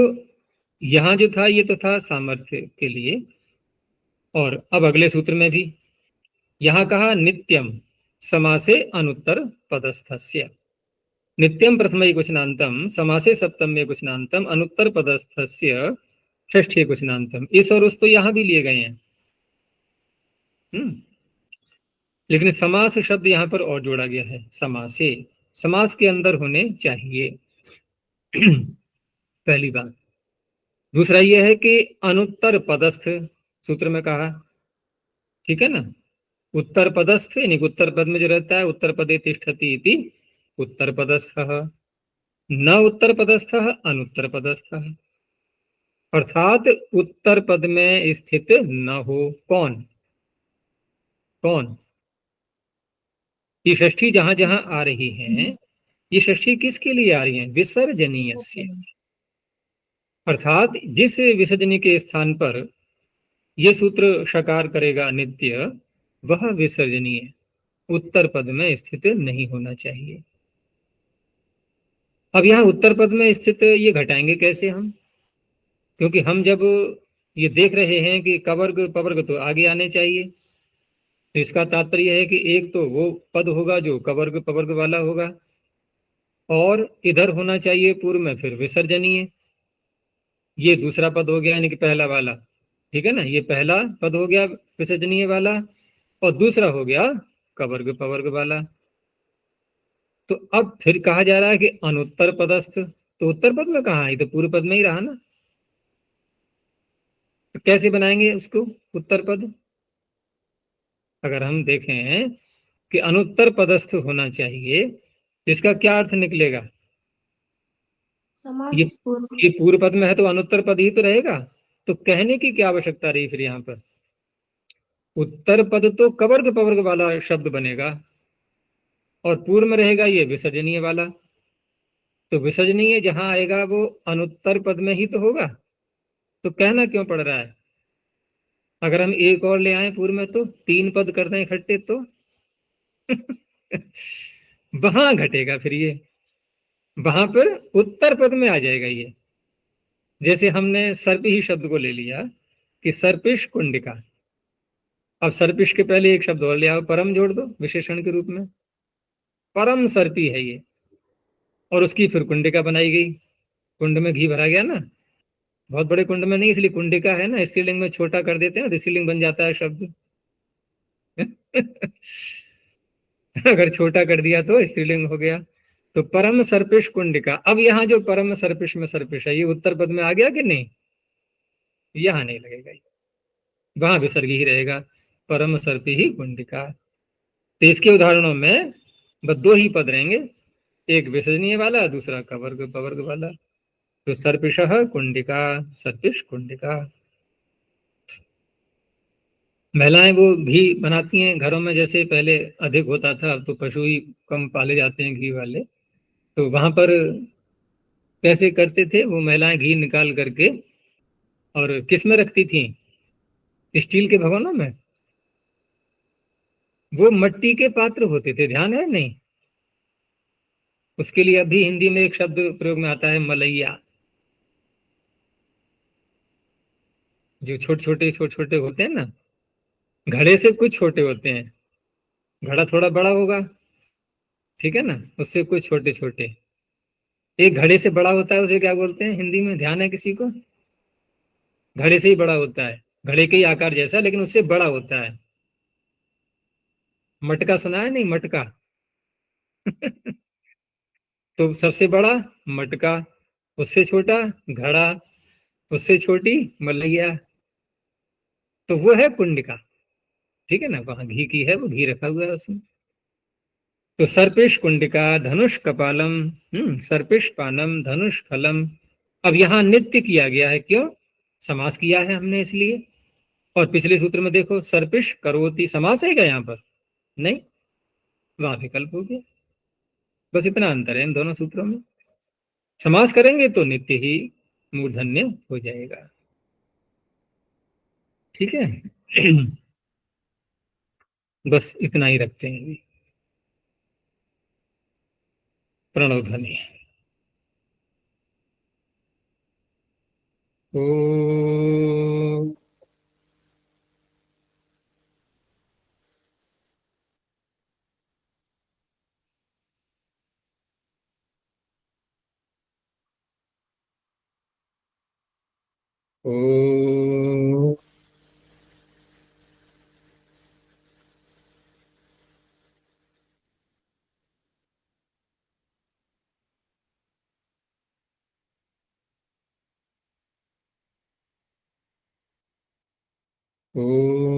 यहां जो था ये तो था सामर्थ्य के लिए, और अब अगले सूत्र में भी यहां कहा नित्यम समासे अनुत्तर पदस्थस्य। नित्यम प्रथम क्वचनांतम समासे सप्तम क्वचनांतम अनुत्तर पदस्थस्य षष्ठी क्वचनांतम। इस और उस तो यहां भी लिए गए हैं, लेकिन समास शब्द यहां पर और जोड़ा गया है, समासे, समास के अंदर होने चाहिए। पहली बात। दूसरा यह है कि अनुत्तर पदस्थ सूत्र में कहा, ठीक है ना। उत्तर पदस्थ यानी उत्तर पद में जो रहता है, उत्तर पदे तिष्ठति इति उत्तर पदस्थः, न उत्तर पदस्थः अनुत्तर पदस्थः। अर्थात उत्तर पद में स्थित न हो। कौन कौन? ये षष्ठी जहां जहां आ रही है, ये षष्ठी किसके लिए आ रही है? विसर्जनीयस्य। अर्थात जिस विसर्जनी के स्थान पर ये सूत्र शकार करेगा नित्य, वह विसर्जनीय उत्तर पद में स्थित नहीं होना चाहिए। अब यहाँ उत्तर पद में स्थित ये घटाएंगे कैसे हम? क्योंकि हम जब ये देख रहे हैं कि कवर्ग पवर्ग तो आगे आने चाहिए, तो इसका तात्पर्य है कि एक तो वो पद होगा जो कवर्ग पवर्ग वाला होगा, और इधर होना चाहिए पूर्व में फिर विसर्जनीय। ये दूसरा पद हो गया, यानी कि पहला वाला, ठीक है ना, ये पहला पद हो गया विसर्जनीय वाला, और दूसरा हो गया कवर्ग पवर्ग वाला। तो अब फिर कहा जा रहा है कि अनुत्तर पदस्थ, तो उत्तर पद में कहाँ है? तो पूर्व पद में ही रहा ना, तो कैसे बनाएंगे उसको उत्तर पद? अगर हम देखें कि अनुत्तर पदस्थ होना चाहिए, इसका क्या अर्थ निकलेगा? समास ये पूर्व। ये पूर्व पद में है तो अनुत्तर पद ही तो रहेगा। तो कहने की क्या आवश्यकता रही फिर यहाँ पर? उत्तर पद तो कवर्ग पवर्ग वाला शब्द बनेगा, और पूर्व में रहेगा ये विसर्जनीय वाला। तो विसर्जनीय जहां आएगा वो अनुत्तर पद में ही तो होगा, तो कहना क्यों पड़ रहा है? अगर हम एक और ले आए पूर्व में तो तीन पद कर दें इकट्ठे तो वहां घटेगा फिर ये, वहां पर उत्तर पद में आ जाएगा ये। जैसे हमने सर्प ही शब्द को ले लिया कि सर्पिश कुंडिका, अब सर्पिश के पहले एक शब्द और ले आओ, परम जोड़ दो विशेषण के रूप में, परम सर्पी है ये। और उसकी फिर कुंडिका बनाई गई, कुंड में घी भरा गया ना, बहुत बड़े कुंड में नहीं, इसलिए कुंडिका है ना, स्त्रीलिंग में छोटा कर देते हैं तो स्त्रीलिंग बन जाता है शब्द। अगर छोटा कर दिया तो स्त्रीलिंग हो गया। तो परम सर्पिश कुंडिका। अब यहाँ जो परम सर्पिश में सर्पिश है, ये उत्तर पद में आ गया कि नहीं? यहाँ नहीं लगेगा, वहां विसर्ग ही रहेगा, परम सर्पी ही कुंडिका। तो इसके उदाहरणों में बस दो ही पद रहेंगे, एक विसर्जनीय वाला, दूसरा कवर्ग पवर्ग वाला। तो सर्पिश कुंडिका, सर्पिश कुंडिका। महिलाएं वो घी बनाती हैं घरों में, जैसे पहले अधिक होता था, अब तो पशु ही कम पाले जाते हैं घी वाले। तो वहां पर कैसे करते थे वो महिलाएं, घी निकाल करके और किस में रखती थी? स्टील के भगोनों में। वो मिट्टी के पात्र होते थे, ध्यान है नहीं? उसके लिए अभी हिंदी में एक शब्द प्रयोग में आता है, मलैया। जो छोटे छोटे होते हैं ना, घड़े से कुछ छोटे होते हैं, घड़ा थोड़ा बड़ा होगा, ठीक है ना, उससे कुछ छोटे छोटे। एक घड़े से बड़ा होता है, उसे क्या बोलते हैं हिंदी में, ध्यान है किसी को? घड़े से ही बड़ा होता है, घड़े के ही आकार जैसा, लेकिन उससे बड़ा होता है। मटका सुना है नहीं, मटका? तो सबसे बड़ा मटका, उससे छोटा घड़ा, उससे छोटी मलैया। तो वो है कुंडिका, ठीक है ना, वहां घी की है, वो घी रखा हुआ है उसमें। तो सर्पिश कुंडिका धनुष कपालम, सर्पिश पानम धनुष फलम। अब यहाँ नित्य किया गया है, क्यों? समास किया है हमने इसलिए। और पिछले सूत्र में देखो, सर्पिश करोति, समास है क्या यहाँ पर? नहीं, वहां विकल्प हो गया। बस इतना अंतर है इन दोनों सूत्रों में। समास करेंगे तो नित्य ही मूर्धन्य हो जाएगा, ठीक है। बस इतना ही रखते हैं अभी। प्रणव ध्वनि। ओ ओ ओ